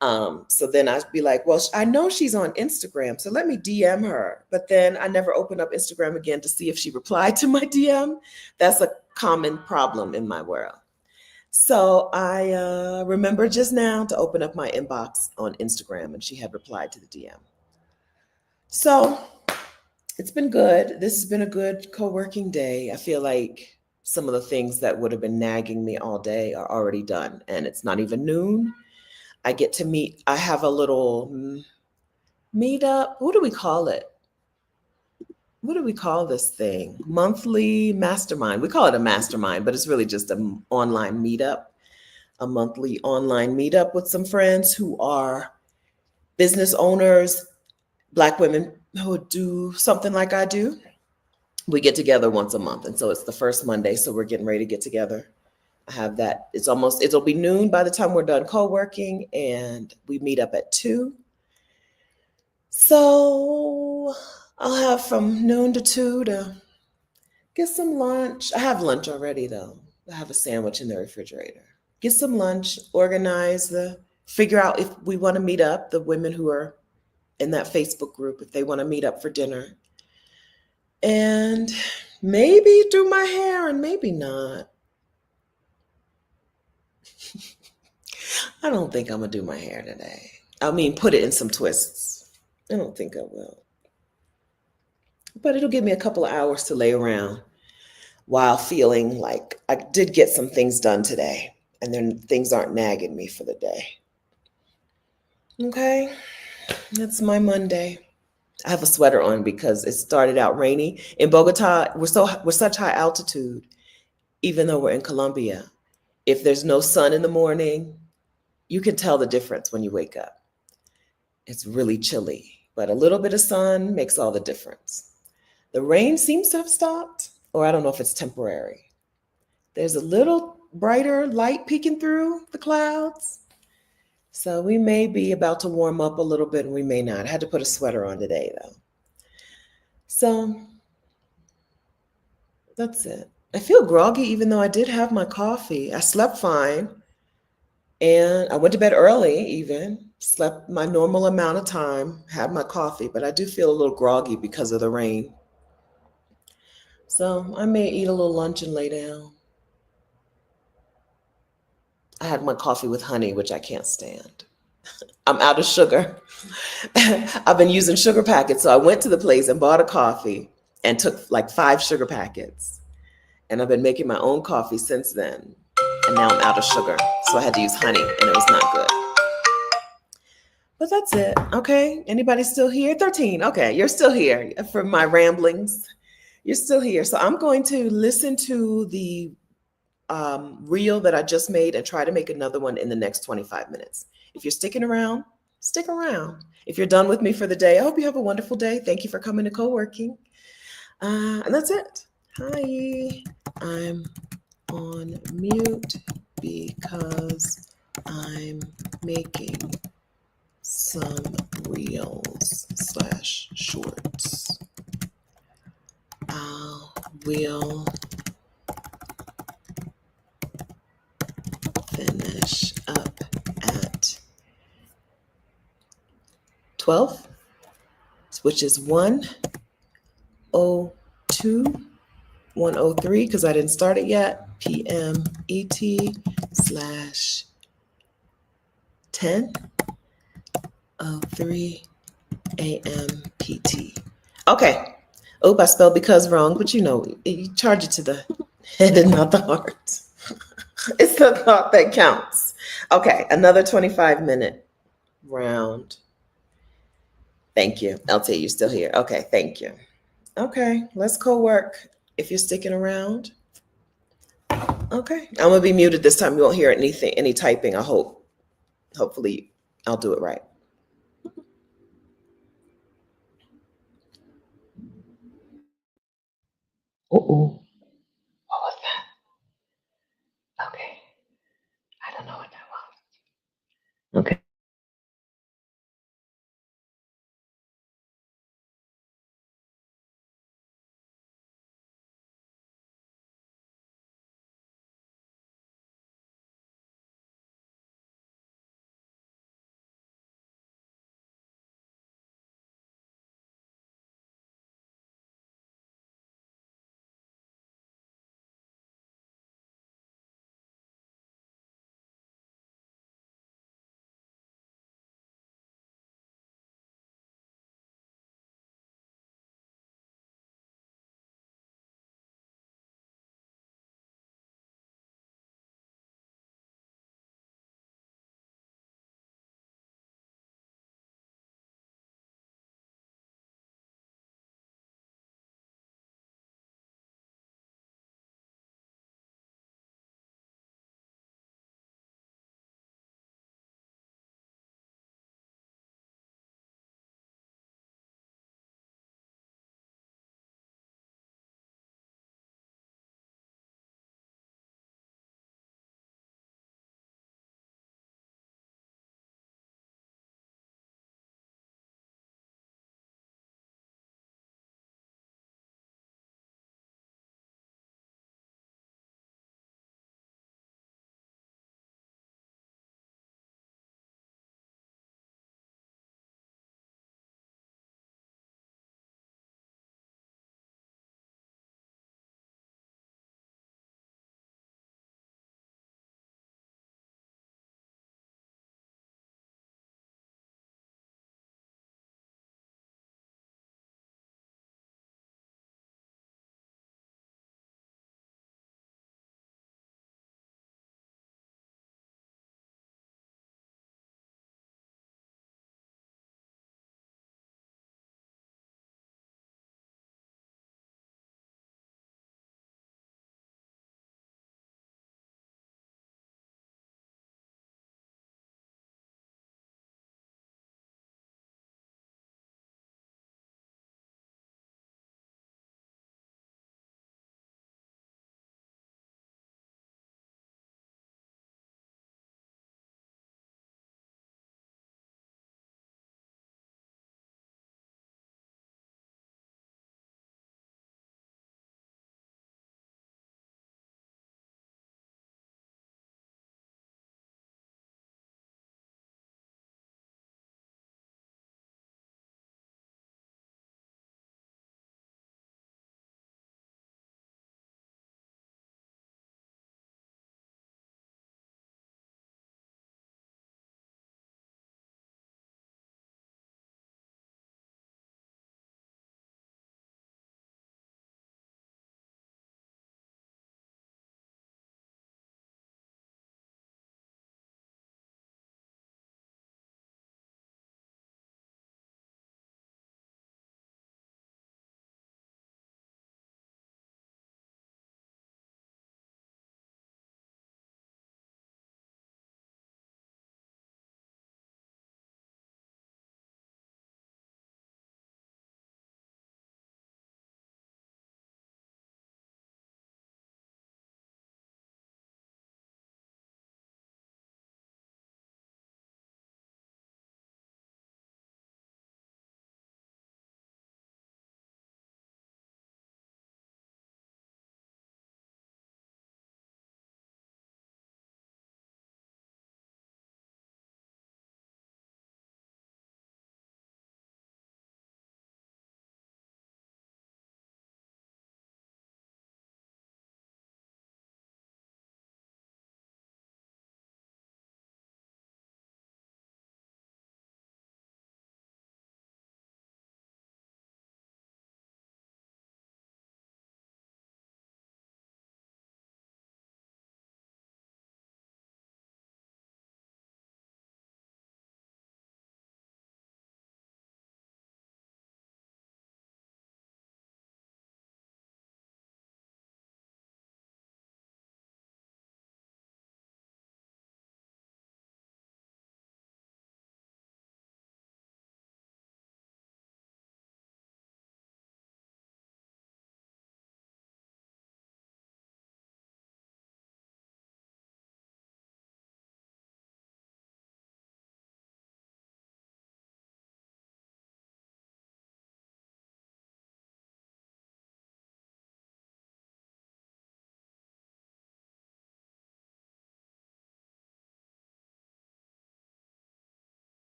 So then I'd be like, well, I know she's on Instagram, so let me DM her. But then I never opened up Instagram again to see if she replied to my DM. That's a common problem in my world. So I remember just now to open up my inbox on Instagram, and she had replied to the DM. So it's been good. This has been a good co-working day. I feel like some of the things that would have been nagging me all day are already done, and it's not even noon. I get to meet, I have a little meetup. What do we call it? What do we call this thing? Monthly mastermind. We call it a mastermind, but it's really just an online meetup, a monthly online meetup with some friends who are business owners, Black women who do something like I do. We get together once a month. And so it's the first Monday. So we're getting ready to get together. I have that. It'll be noon by the time we're done co-working, and we meet up at 2. So I'll have from noon to 2 to get some lunch. I have lunch already though. I have a sandwich in the refrigerator. Get some lunch, figure out if we want to meet up, the women who are in that Facebook group, if they want to meet up for dinner. And maybe do my hair and maybe not. I don't think I'm going to do my hair today. I mean, put it in some twists. I don't think I will. But it'll give me a couple of hours to lay around while feeling like I did get some things done today. And then things aren't nagging me for the day. Okay, that's my Monday. I have a sweater on because it started out rainy. In Bogota, we're such high altitude, even though we're in Colombia. If there's no sun in the morning, you can tell the difference when you wake up. It's really chilly, but a little bit of sun makes all the difference. The rain seems to have stopped, or I don't know if it's temporary. There's a little brighter light peeking through the clouds. So we may be about to warm up a little bit and we may not. I had to put a sweater on today though. So that's it. I feel groggy even though I did have my coffee. I slept fine and I went to bed early even, slept my normal amount of time, had my coffee, but I do feel a little groggy because of the rain. So I may eat a little lunch and lay down. I had my coffee with honey, which I can't stand. I'm out of sugar. I've been using sugar packets. So I went to the place and bought a coffee and took like 5 sugar packets. And I've been making my own coffee since then. And now I'm out of sugar. So I had to use honey and it was not good. But that's it. Okay. Anybody still here? 13. Okay. You're still here for my ramblings. You're still here. So I'm going to listen to the reel that I just made and try to make another one in the next 25 minutes. If you're sticking around, stick around. If you're done with me for the day, I hope you have a wonderful day. Thank you for coming to co-working. And that's it. Hi, I'm on mute because I'm making some reels / shorts. We'll finish up at 12, which is 1:02, 1:03, because I didn't start it yet, PM ET / 10:03 AM PT. Okay. Oh, I spelled because wrong, but you charge it to the head and not the heart. It's the thought that counts. Okay, another 25-minute round. Thank you. LT, you still here? Okay, thank you. Okay, let's co-work if you're sticking around. Okay, I'm gonna be muted this time. You won't hear anything, any typing, I hope. Hopefully I'll do it right. Uh-oh. What was that? Okay. I don't know what that was. Okay.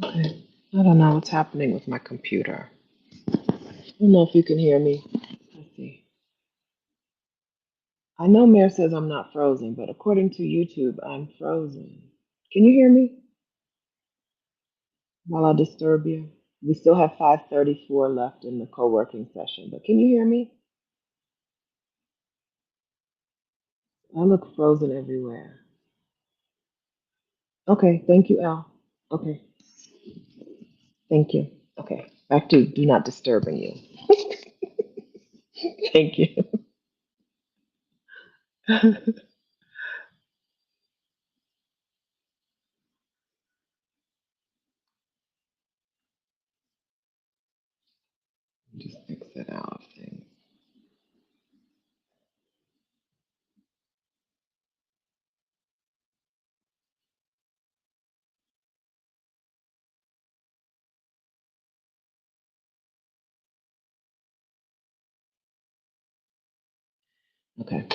Okay. I don't know what's happening with my computer. I don't know if you can hear me. Let's see. I know Mayor says I'm not frozen, but according to YouTube, I'm frozen. Can you hear me while I disturb you? We still have 5:34 left in the co-working session, but can you hear me? I look frozen everywhere. Okay, thank you, Al. Okay, thank you. Okay, back to do not disturbing you. Thank you. Just exit out of things. Okay,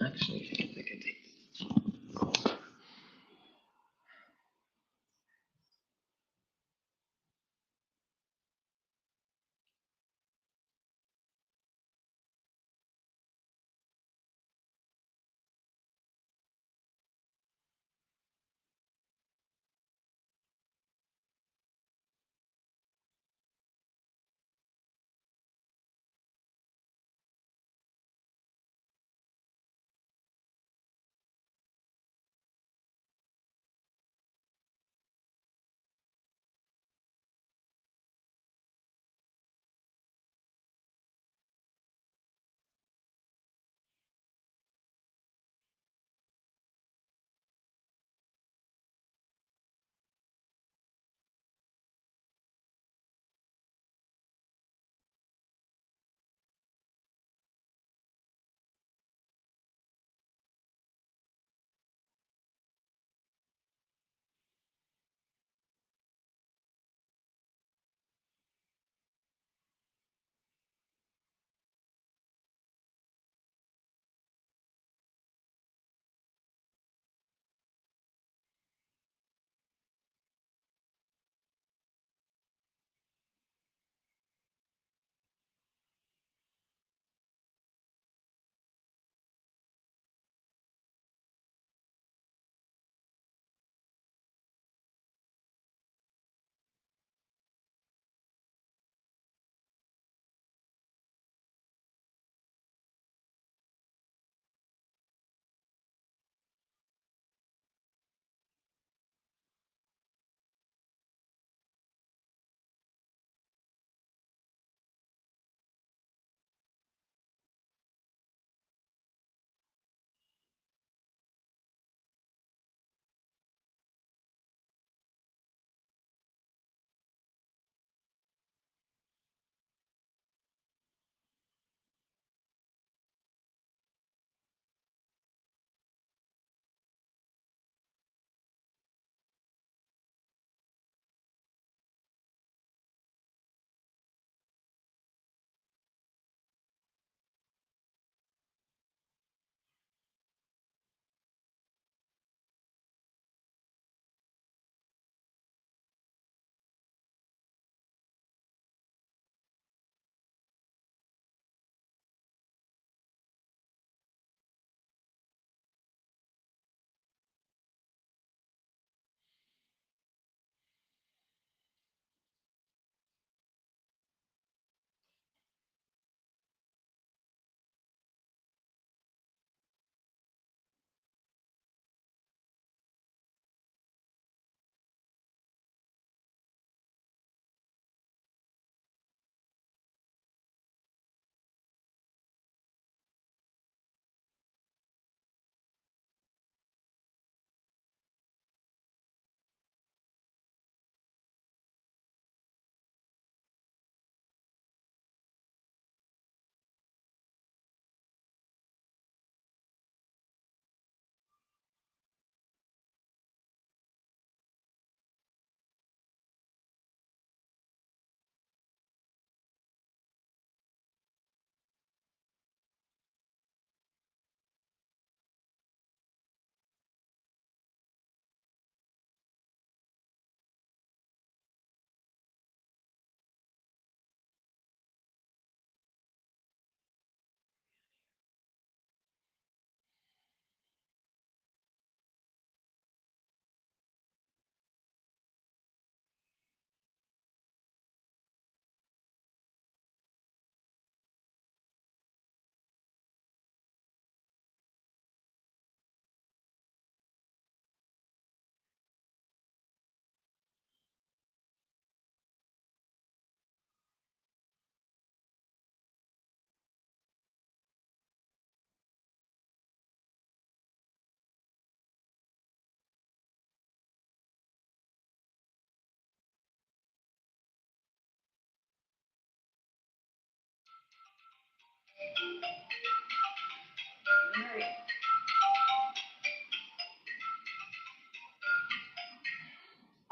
actually, I think I can take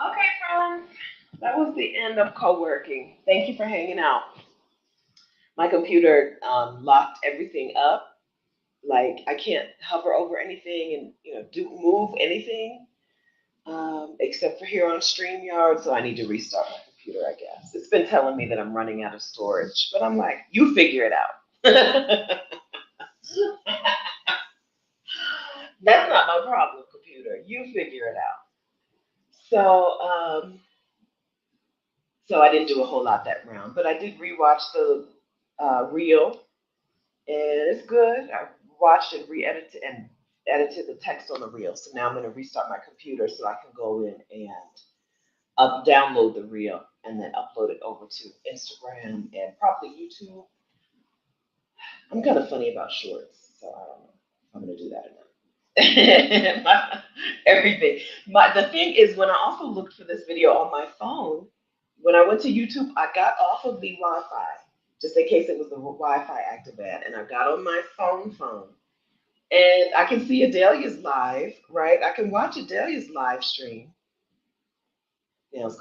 Okay, friends, that was the end of co-working. Thank you for hanging out. My computer locked everything up. Like I can't hover over anything and do move anything except for here on StreamYard. So I need to restart my computer. I guess it's been telling me that I'm running out of storage, but I'm like, you figure it out. That's not my problem, computer. You figure it out. So, so I didn't do a whole lot that round, but I did rewatch the reel, and it's good. I watched and re-edited and edited the text on the reel. So now I'm going to restart my computer so I can go in and download the reel and then upload it over to Instagram and probably YouTube. I'm kind of funny about shorts, so I don't know if I'm going to do that or not. Everything. The thing is, when I also looked for this video on my phone, when I went to YouTube, I got off of the Wi-Fi just in case it was the Wi-Fi activated, and I got on my phone, and I can see Adelia's live, right? I can watch Adelia's live stream. Now it's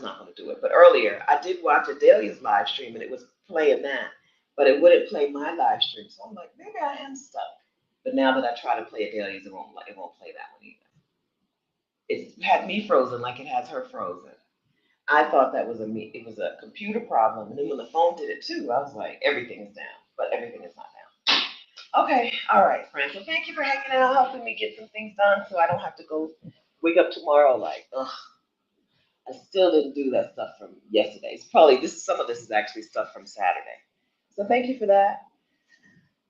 not going to do it, but earlier I did watch Adelia's live stream, and it was playing that, but it wouldn't play my live stream. So I'm like, maybe I am stuck. But now that I try to play Adelia's, it won't play that one either. It's had me frozen like it has her frozen. I thought that was it was a computer problem, and then when the phone did it too, I was like, everything is down, but everything is not down. Okay, all right, friends. So thank you for hanging out, helping me get some things done, so I don't have to go wake up tomorrow like, ugh. I still didn't do that stuff from yesterday. It's probably some of this is actually stuff from Saturday. So thank you for that.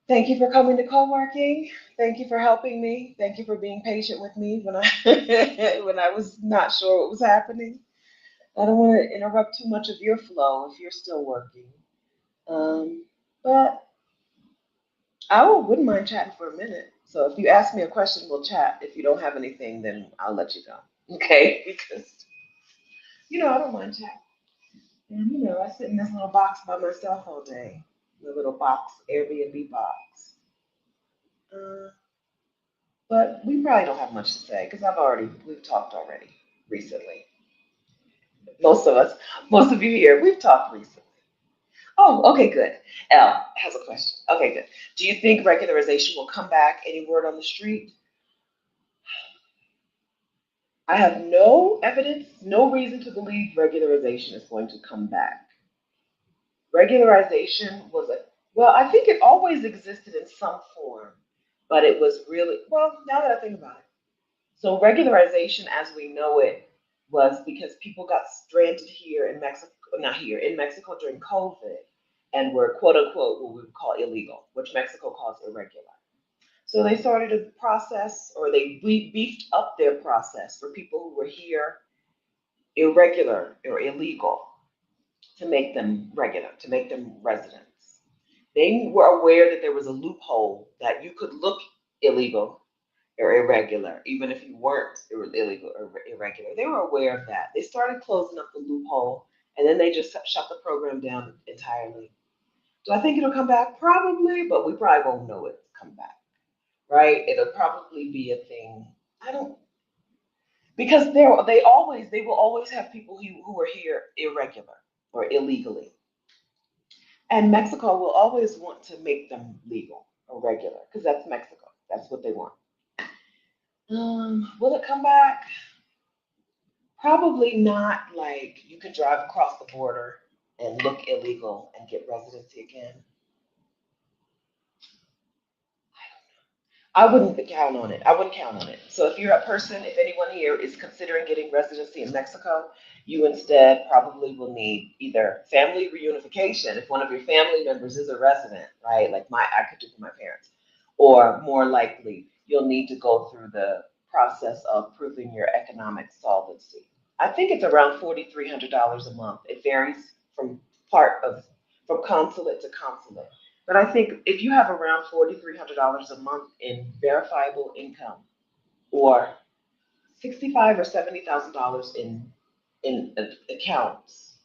Thank you for coming to co-working. Thank you for helping me. Thank you for being patient with me when I when I was not sure what was happening. I don't want to interrupt too much of your flow if you're still working. But wouldn't mind chatting for a minute. So if you ask me a question, we'll chat. If you don't have anything, then I'll let you go. Okay? Because I don't mind chatting. And I sit in this little box by myself all day. The little box, Airbnb box. Uh, but we probably don't have much to say because we've talked already recently. Most of us, most of you here, we've talked recently. Oh, okay, good. Elle has a question. Okay, good. Do you think regularization will come back? Any word on the street? I have no evidence, no reason to believe regularization is going to come back. Regularization well, I think it always existed in some form, but it was really, well, now that I think about it. So regularization as we know it was because people got stranded here in Mexico, not here, in Mexico during COVID and were quote unquote what we would call illegal, which Mexico calls irregular. So they started a process, or they beefed up their process for people who were here irregular or illegal to make them regular, to make them residents. They were aware that there was a loophole that you could look illegal or irregular, even if you weren't illegal or irregular. They were aware of that. They started closing up the loophole, and then they just shut the program down entirely. Do I think it'll come back? Probably, but we probably won't know it's come back, right? It'll probably be a thing. I don't, because they will always have people who are here irregular or illegally, and Mexico will always want to make them legal or regular because that's Mexico. That's what they want. Will it come back? Probably not. Like you can drive across the border and look illegal and get residency again. I wouldn't count on it. I wouldn't count on it. So if you're a person, if anyone here is considering getting residency in Mexico, you instead probably will need either family reunification if one of your family members is a resident, right? Like I could do for my parents, or more likely you'll need to go through the process of proving your economic solvency. I think it's around $4,300 a month. It varies from consulate to consulate. But I think if you have around $4,300 a month in verifiable income, or 65 or $70,000 in accounts,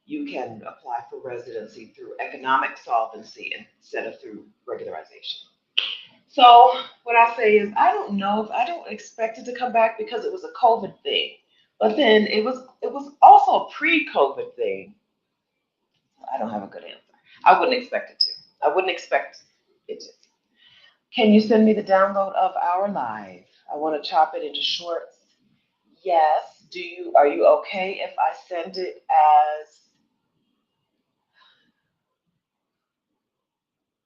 you can apply for residency through economic solvency instead of through regularization. So what I say is I don't expect it to come back because it was a COVID thing. But then it was also a pre-COVID thing. I don't have a good answer. I wouldn't expect it to. I wouldn't expect it to. Can you send me the download of our live? I want to chop it into shorts. Yes. Are you okay if I send it as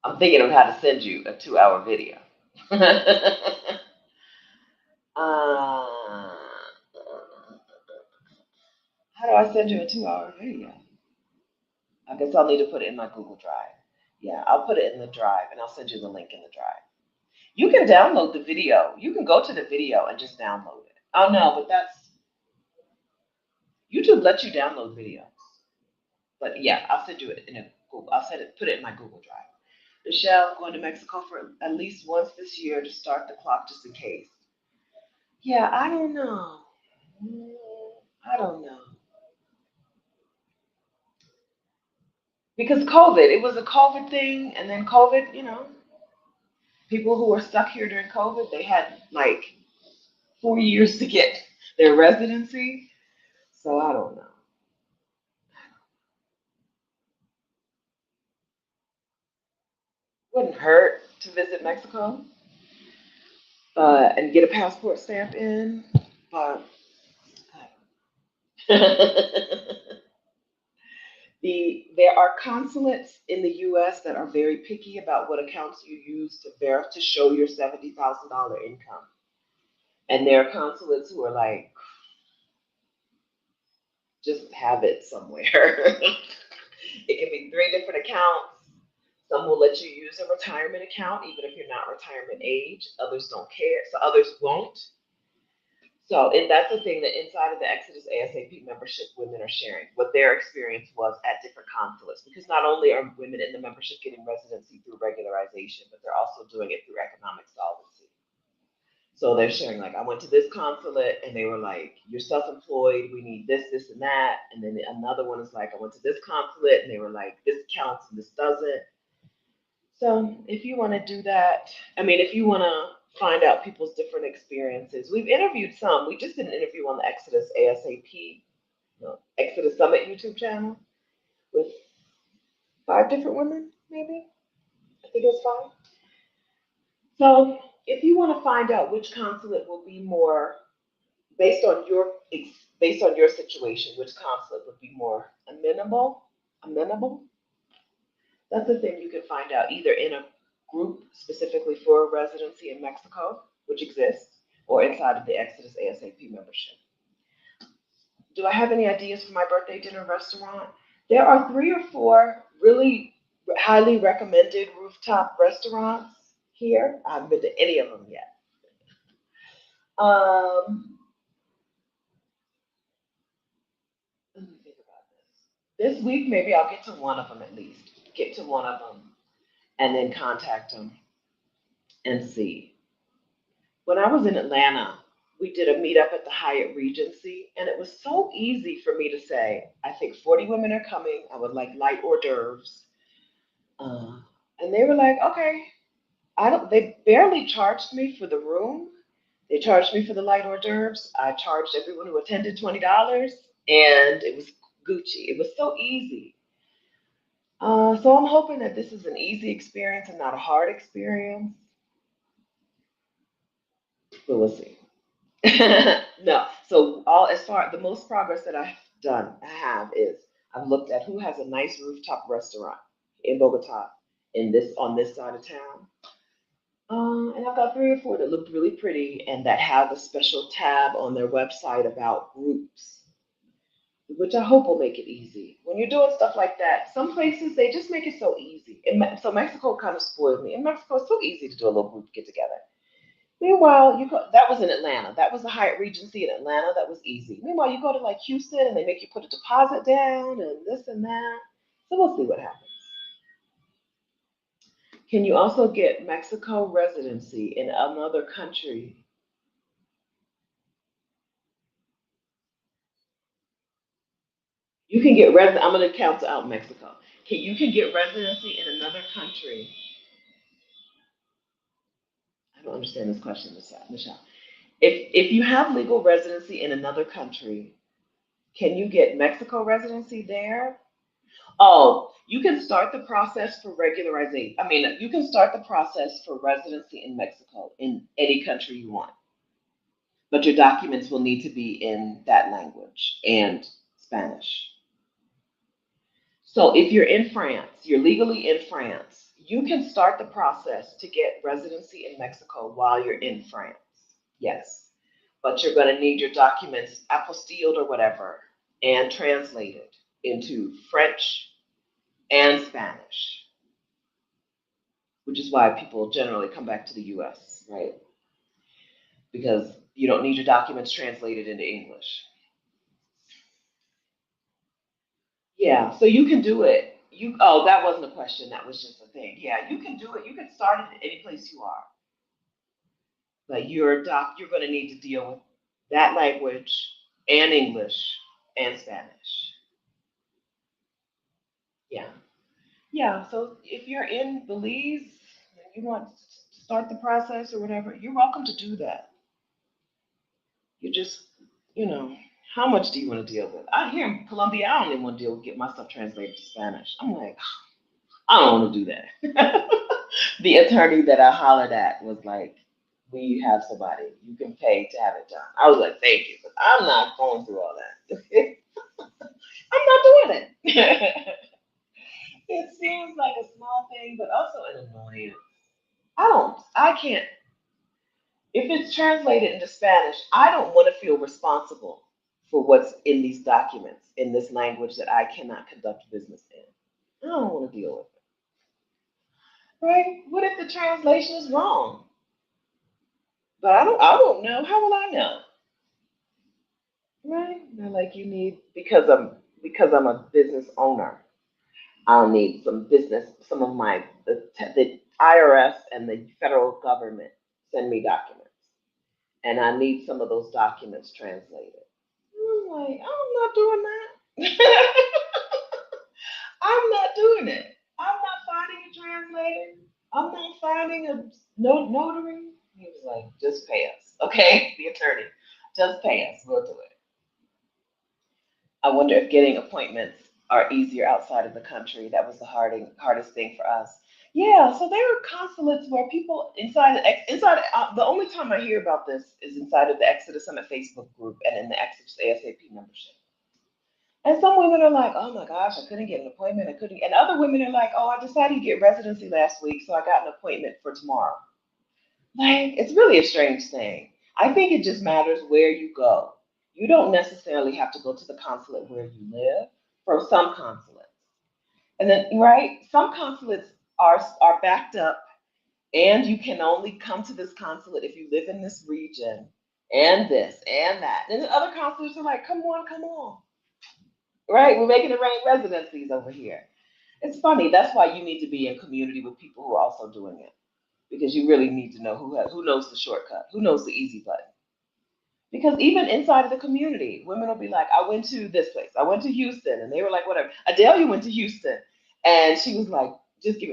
I'm thinking of how to send you a 2-hour video. uh, how do I send you a 2-hour video? I guess I'll need to put it in my Google Drive. Yeah, I'll put it in the drive and I'll send you the link in the drive. You can download the video. You can go to the video and just download it. Oh no, but YouTube lets you download videos. But yeah, I'll send you it in a Google. Put it in my Google Drive. Michelle, I'm going to Mexico for at least once this year to start the clock just in case. Yeah, I don't know. I don't know. Because COVID, it was a COVID thing, and then COVID, people who were stuck here during COVID, they had like 4 years to get their residency. So I don't know. Wouldn't hurt to visit Mexico, and get a passport stamp in, but there are consulates in the U.S. that are very picky about what accounts you use to show your $70,000 income, and there are consulates who are like, just have it somewhere. It can be 3 different accounts. Some will let you use a retirement account even if you're not retirement age. Others don't care, so others won't. So that's the thing that inside of the Exodus ASAP membership, women are sharing what their experience was at different consulates. Because not only are women in the membership getting residency through regularization, but they're also doing it through economic solvency. So they're sharing, like, I went to this consulate and they were like, you're self-employed, we need this, this, and that. And then another one is like, I went to this consulate and they were like, this counts and this doesn't. So if you want to do that, if you want to find out people's different experiences, we've interviewed some. We just did an interview on the Exodus ASAP, Exodus Summit YouTube channel with 5 different women, maybe. I think it was 5. So if you want to find out which consulate will be more based on your situation, which consulate would be more amenable, that's the thing you can find out either in a group specifically for residency in Mexico, which exists, or inside of the Exodus ASAP membership. Do I have any ideas for my birthday dinner restaurant? There are 3 or 4 really highly recommended rooftop restaurants here. I haven't been to any of them yet. Let me think about this. This week, maybe I'll get to one of them at least. Get to one of them and then contact them and see. When I was in Atlanta, we did a meetup at the Hyatt Regency, and it was so easy for me to say, I think 40 women are coming. I would like light hors d'oeuvres. And they were like, okay. They barely charged me for the room. They charged me for the light hors d'oeuvres. I charged everyone who attended $20, and it was Gucci. It was so easy. So I'm hoping that this is an easy experience and not a hard experience. But we'll see. No. So the most progress that I have is I've looked at who has a nice rooftop restaurant in Bogota on this side of town. And I've got 3 or 4 that looked really pretty and that have a special tab on their website about groups, which I hope will make it easy. When you're doing stuff like that, some places, they just make it so easy. So Mexico kind of spoiled me. In Mexico, it's so easy to do a little group get together. Meanwhile, that was in Atlanta. That was the Hyatt Regency in Atlanta. That was easy. Meanwhile, you go to like Houston and they make you put a deposit down and this and that. So we'll see what happens. Can you also get Mexico residency in another country? You can get resident. I'm going to count out Mexico. You can get residency in another country. I don't understand this question, Michelle. If you have legal residency in another country, can you get Mexico residency there? Oh, you can start the process for regularization. I mean, you can start the process for residency in Mexico in any country you want, but your documents will need to be in that language and Spanish. So if you're in France, you're legally in France, you can start the process to get residency in Mexico while you're in France. Yes. But you're going to need your documents apostilled or whatever and translated into French and Spanish, which is why people generally come back to the US, right? Because you don't need your documents translated into English. Yeah, so you can do it. That wasn't a question, that was just a thing. Yeah, you can do it. You can start it any place you are. But you're going to need to deal with that language and English and Spanish. Yeah. Yeah, so if you're in Belize and you want to start the process or whatever, you're welcome to do that. You just, you know, how much do you want to deal with? Out here in Colombia, I don't even want to deal with get my stuff translated to Spanish. I'm like, I don't want to do that. The attorney that I hollered at was like, we have somebody you can pay to have it done. I was like, thank you, but I'm not going through all that. I'm not doing it. It seems like a small thing, but also an annoyance. I can't, if it's translated into Spanish, I don't want to feel responsible for what's in these documents in this language that I cannot conduct business in. I don't want to deal with it. Right? What if the translation is wrong? But I won't know. How will I know? Right? They're like you need because I'm a business owner. I'll need some of the IRS and the federal government send me documents. And I need some of those documents translated. I'm like, I'm not doing that. I'm not doing it. I'm not finding a translator. I'm not finding a notary. He was like, just pay us. Okay, the attorney. Just pay us. We'll do it. I wonder if getting appointments are easier outside of the country. That was the hardest thing for us. Yeah, so there are consulates where people the only time I hear about this is inside of the Exodus Summit Facebook group and in the Exodus ASAP membership. And some women are like, oh my gosh, I couldn't get an appointment. I couldn't. And other women are like, oh, I decided to get residency last week, so I got an appointment for tomorrow. Like, it's really a strange thing. I think it just matters where you go. You don't necessarily have to go to the consulate where you live for some consulates. And then, right, some consulates are backed up, and you can only come to this consulate if you live in this region, and this and that. And then other consulates are like, come on, come on. Right? We're making it rain residencies over here. It's funny. That's why you need to be in community with people who are also doing it, because you really need to know who knows the shortcut, who knows the easy button. Because even inside of the community, women will be like, I went to this place, I went to Houston, and they were like, whatever. Adelia went to Houston, and she was like,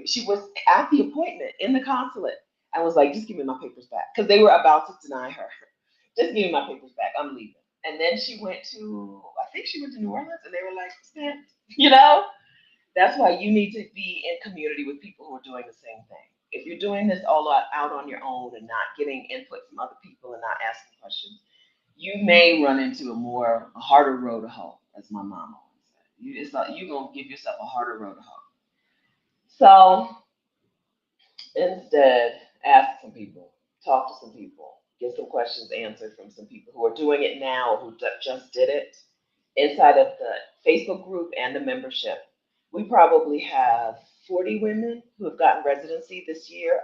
she was at the appointment in the consulate and was like, just give me my papers back. Because they were about to deny her. Just give me my papers back, I'm leaving. And then I think she went to New Orleans, and they were like, stand, you know? That's why you need to be in community with people who are doing the same thing. If you're doing this all out on your own and not getting input from other people and not asking questions, you may run into a harder road to hoe, as my mom always said. It's like you're gonna give yourself a harder road to hoe. So instead, ask some people, talk to some people, get some questions answered from some people who are doing it now, who just did it inside of the Facebook group and the membership. We probably have 40 women who have gotten residency this year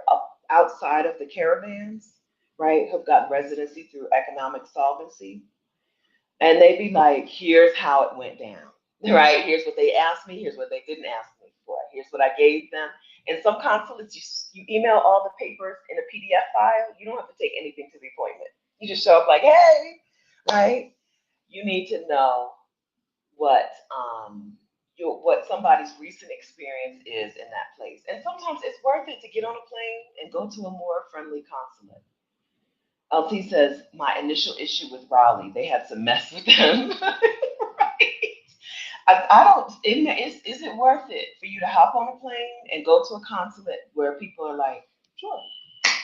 outside of the caravans, right? Have gotten residency through economic solvency. And they'd be like, here's how it went down, right? Here's what they asked me. Here's what they didn't ask me for. Here's what I gave them. In some consulates, you email all the papers in a PDF file. You don't have to take anything to the appointment. You just show up like, hey, right? You need to know what what somebody's recent experience is in that place. And sometimes it's worth it to get on a plane and go to a more friendly consulate. LT says, my initial issue with Raleigh, they had some mess with them. Right? I don't, is it worth it for you to hop on a plane and go to a consulate where people are like, sure,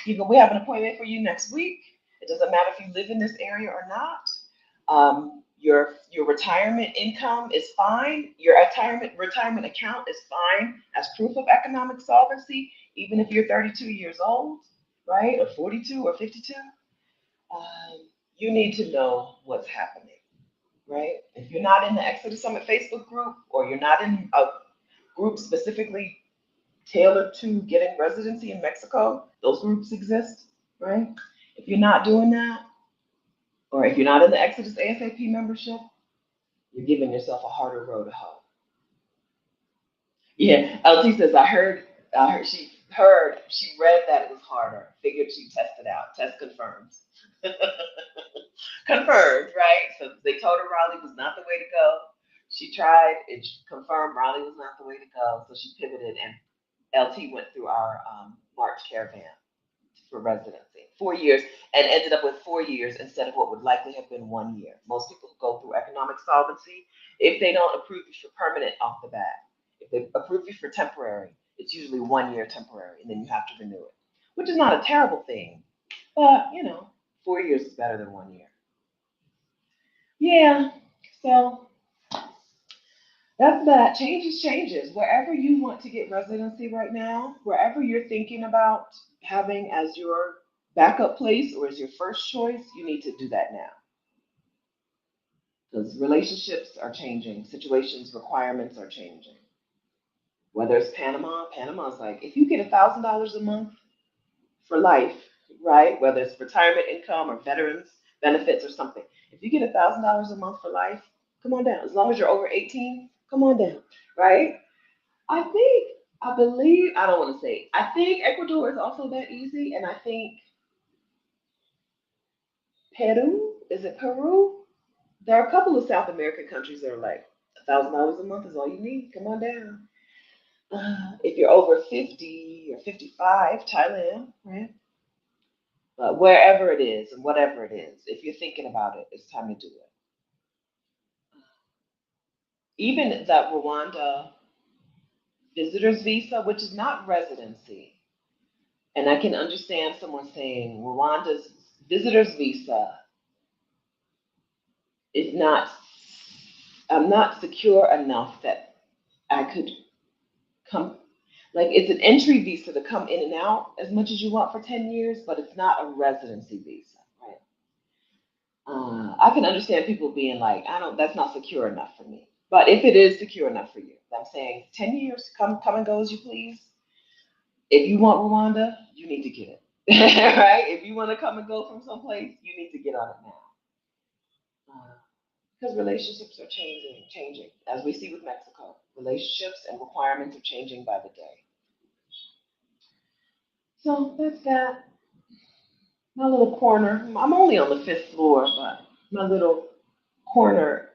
we have an appointment for you next week. It doesn't matter if you live in this area or not. Your retirement income is fine. Your retirement account is fine as proof of economic solvency, even if you're 32 years old, right, or 42 or 52. You need to know what's happening, right? If you're not in the Exodus Summit Facebook group, or you're not in a group specifically tailored to getting residency in Mexico, those groups exist, right? If you're not doing that, or if you're not in the Exodus ASAP membership, you're giving yourself a harder road to hoe. Yeah, LT says, she read that it was harder. Figured she'd test it out. Test confirmed. Confirmed, right? So they told her Raleigh was not the way to go. She tried, it confirmed Raleigh was not the way to go. So she pivoted, and LT went through our March caravan for residency, 4 years, and ended up with 4 years instead of what would likely have been 1 year. Most people who go through economic solvency, if they don't approve you for permanent off the bat, if they approve you for temporary, it's usually 1 year temporary, and then you have to renew it, which is not a terrible thing, but 4 years is better than 1 year. Yeah, so that's that. Changes. Wherever you want to get residency right now, wherever you're thinking about having as your backup place or as your first choice, you need to do that now. Because relationships are changing, situations, requirements are changing. Whether it's Panama's like, if you get $1,000 a month for life, right? Whether it's retirement income or veterans benefits or something. If you get $1,000 a month for life, come on down. As long as you're over 18, come on down, right? I believe, I don't want to say, I think Ecuador is also that easy. And I think Peru, is it Peru? There are a couple of South American countries that are like $1,000 a month is all you need. Come on down. If you're over 50 or 55, Thailand, right? But wherever it is and whatever it is, if you're thinking about it, it's time to do it. Even that Rwanda visitor's visa, which is not residency, and I can understand someone saying Rwanda's visitor's visa is not, I'm not secure enough that I could come, like it's an entry visa to come in and out as much as you want for 10 years, but it's not a residency visa, right? I can understand people being like, that's not secure enough for me. But if it is secure enough for you, I'm saying 10 years, come and go as you please. If you want Rwanda, you need to get it. Right? If you want to come and go from someplace, you need to get on it now. Because relationships are changing, as we see with Mexico. Relationships and requirements are changing by the day. So that's that. My little corner. I'm only on the 5th floor, but my little corner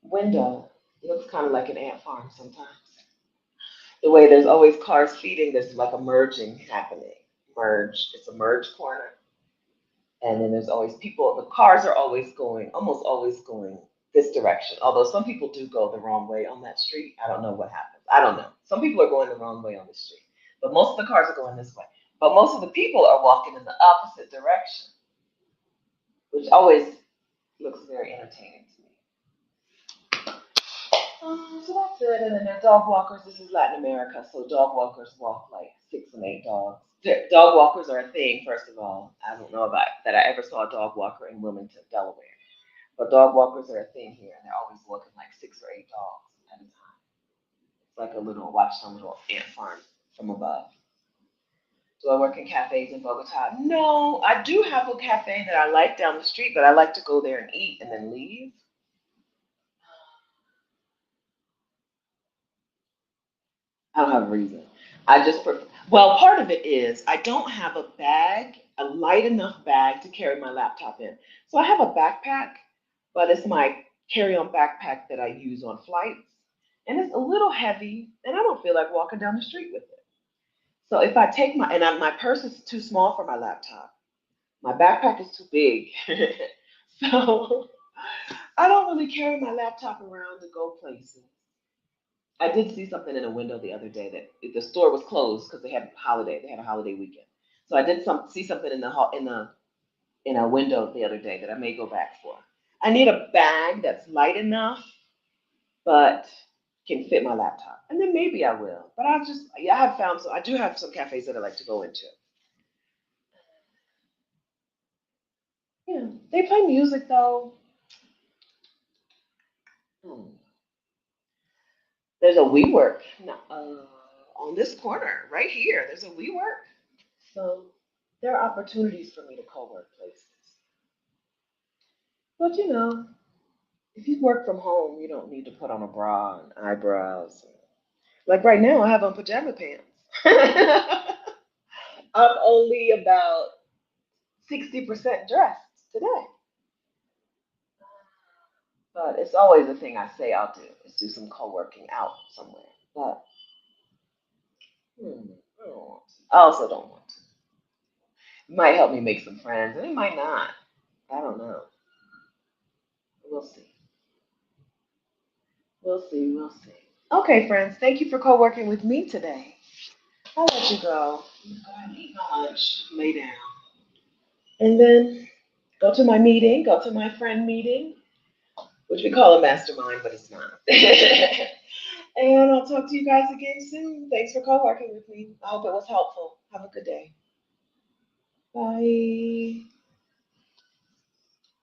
window looks kind of like an ant farm sometimes. The way there's always cars feeding, there's like a merging happening. It's a merge corner. And then there's always people, the cars are almost always going this direction. Although some people do go the wrong way on that street. I don't know what happens. I don't know. Some people are going the wrong way on the street, but most of the cars are going this way. But most of the people are walking in the opposite direction, which always looks very entertaining to me. So that's it. And then there are dog walkers. This is Latin America, so dog walkers walk like 6 and 8 dogs. Dog walkers are a thing, first of all. I don't know about that I ever saw a dog walker in Wilmington, Delaware. But dog walkers are a thing here, and they're always walking like 6 or 8 dogs at a time. It's like a little ant farm from above. Do I work in cafes in Bogota? No, I do have a cafe that I like down the street, but I like to go there and eat and then leave. I don't have a reason. I just prefer, well, part of it is I don't have a light enough bag to carry my laptop in. So I have a backpack, but it's my carry-on backpack that I use on flights, and it's a little heavy, and I don't feel like walking down the street with it. So if I take my purse is too small for my laptop, my backpack is too big, so I don't really carry my laptop around to go places. I did see something in a window the other day that the store was closed because they had a holiday weekend. So I did see something in a window the other day that I may go back for. I need a bag that's light enough but can fit my laptop. And then maybe I will. But I have found I do have some cafes that I like to go into. Yeah. They play music though. Hmm. There's a WeWork on this corner right here. There's a WeWork. So there are opportunities for me to co-work places. But if you work from home, you don't need to put on a bra and eyebrows. Like right now, I have on pajama pants. I'm only about 60% dressed today. But it's always a thing I say I'll do is do some co-working out somewhere. But I don't want to. I also don't want to. It might help me make some friends, and it might not. I don't know. We'll see. We'll see. We'll see. Okay, friends. Thank you for co-working with me today. I'll let you go. Go ahead and eat my lunch. Lay down. And then go to my meeting. Go to my friend meeting, which we call a mastermind, but it's not. And I'll talk to you guys again soon. Thanks for co-working with me. I hope it was helpful. Have a good day. Bye.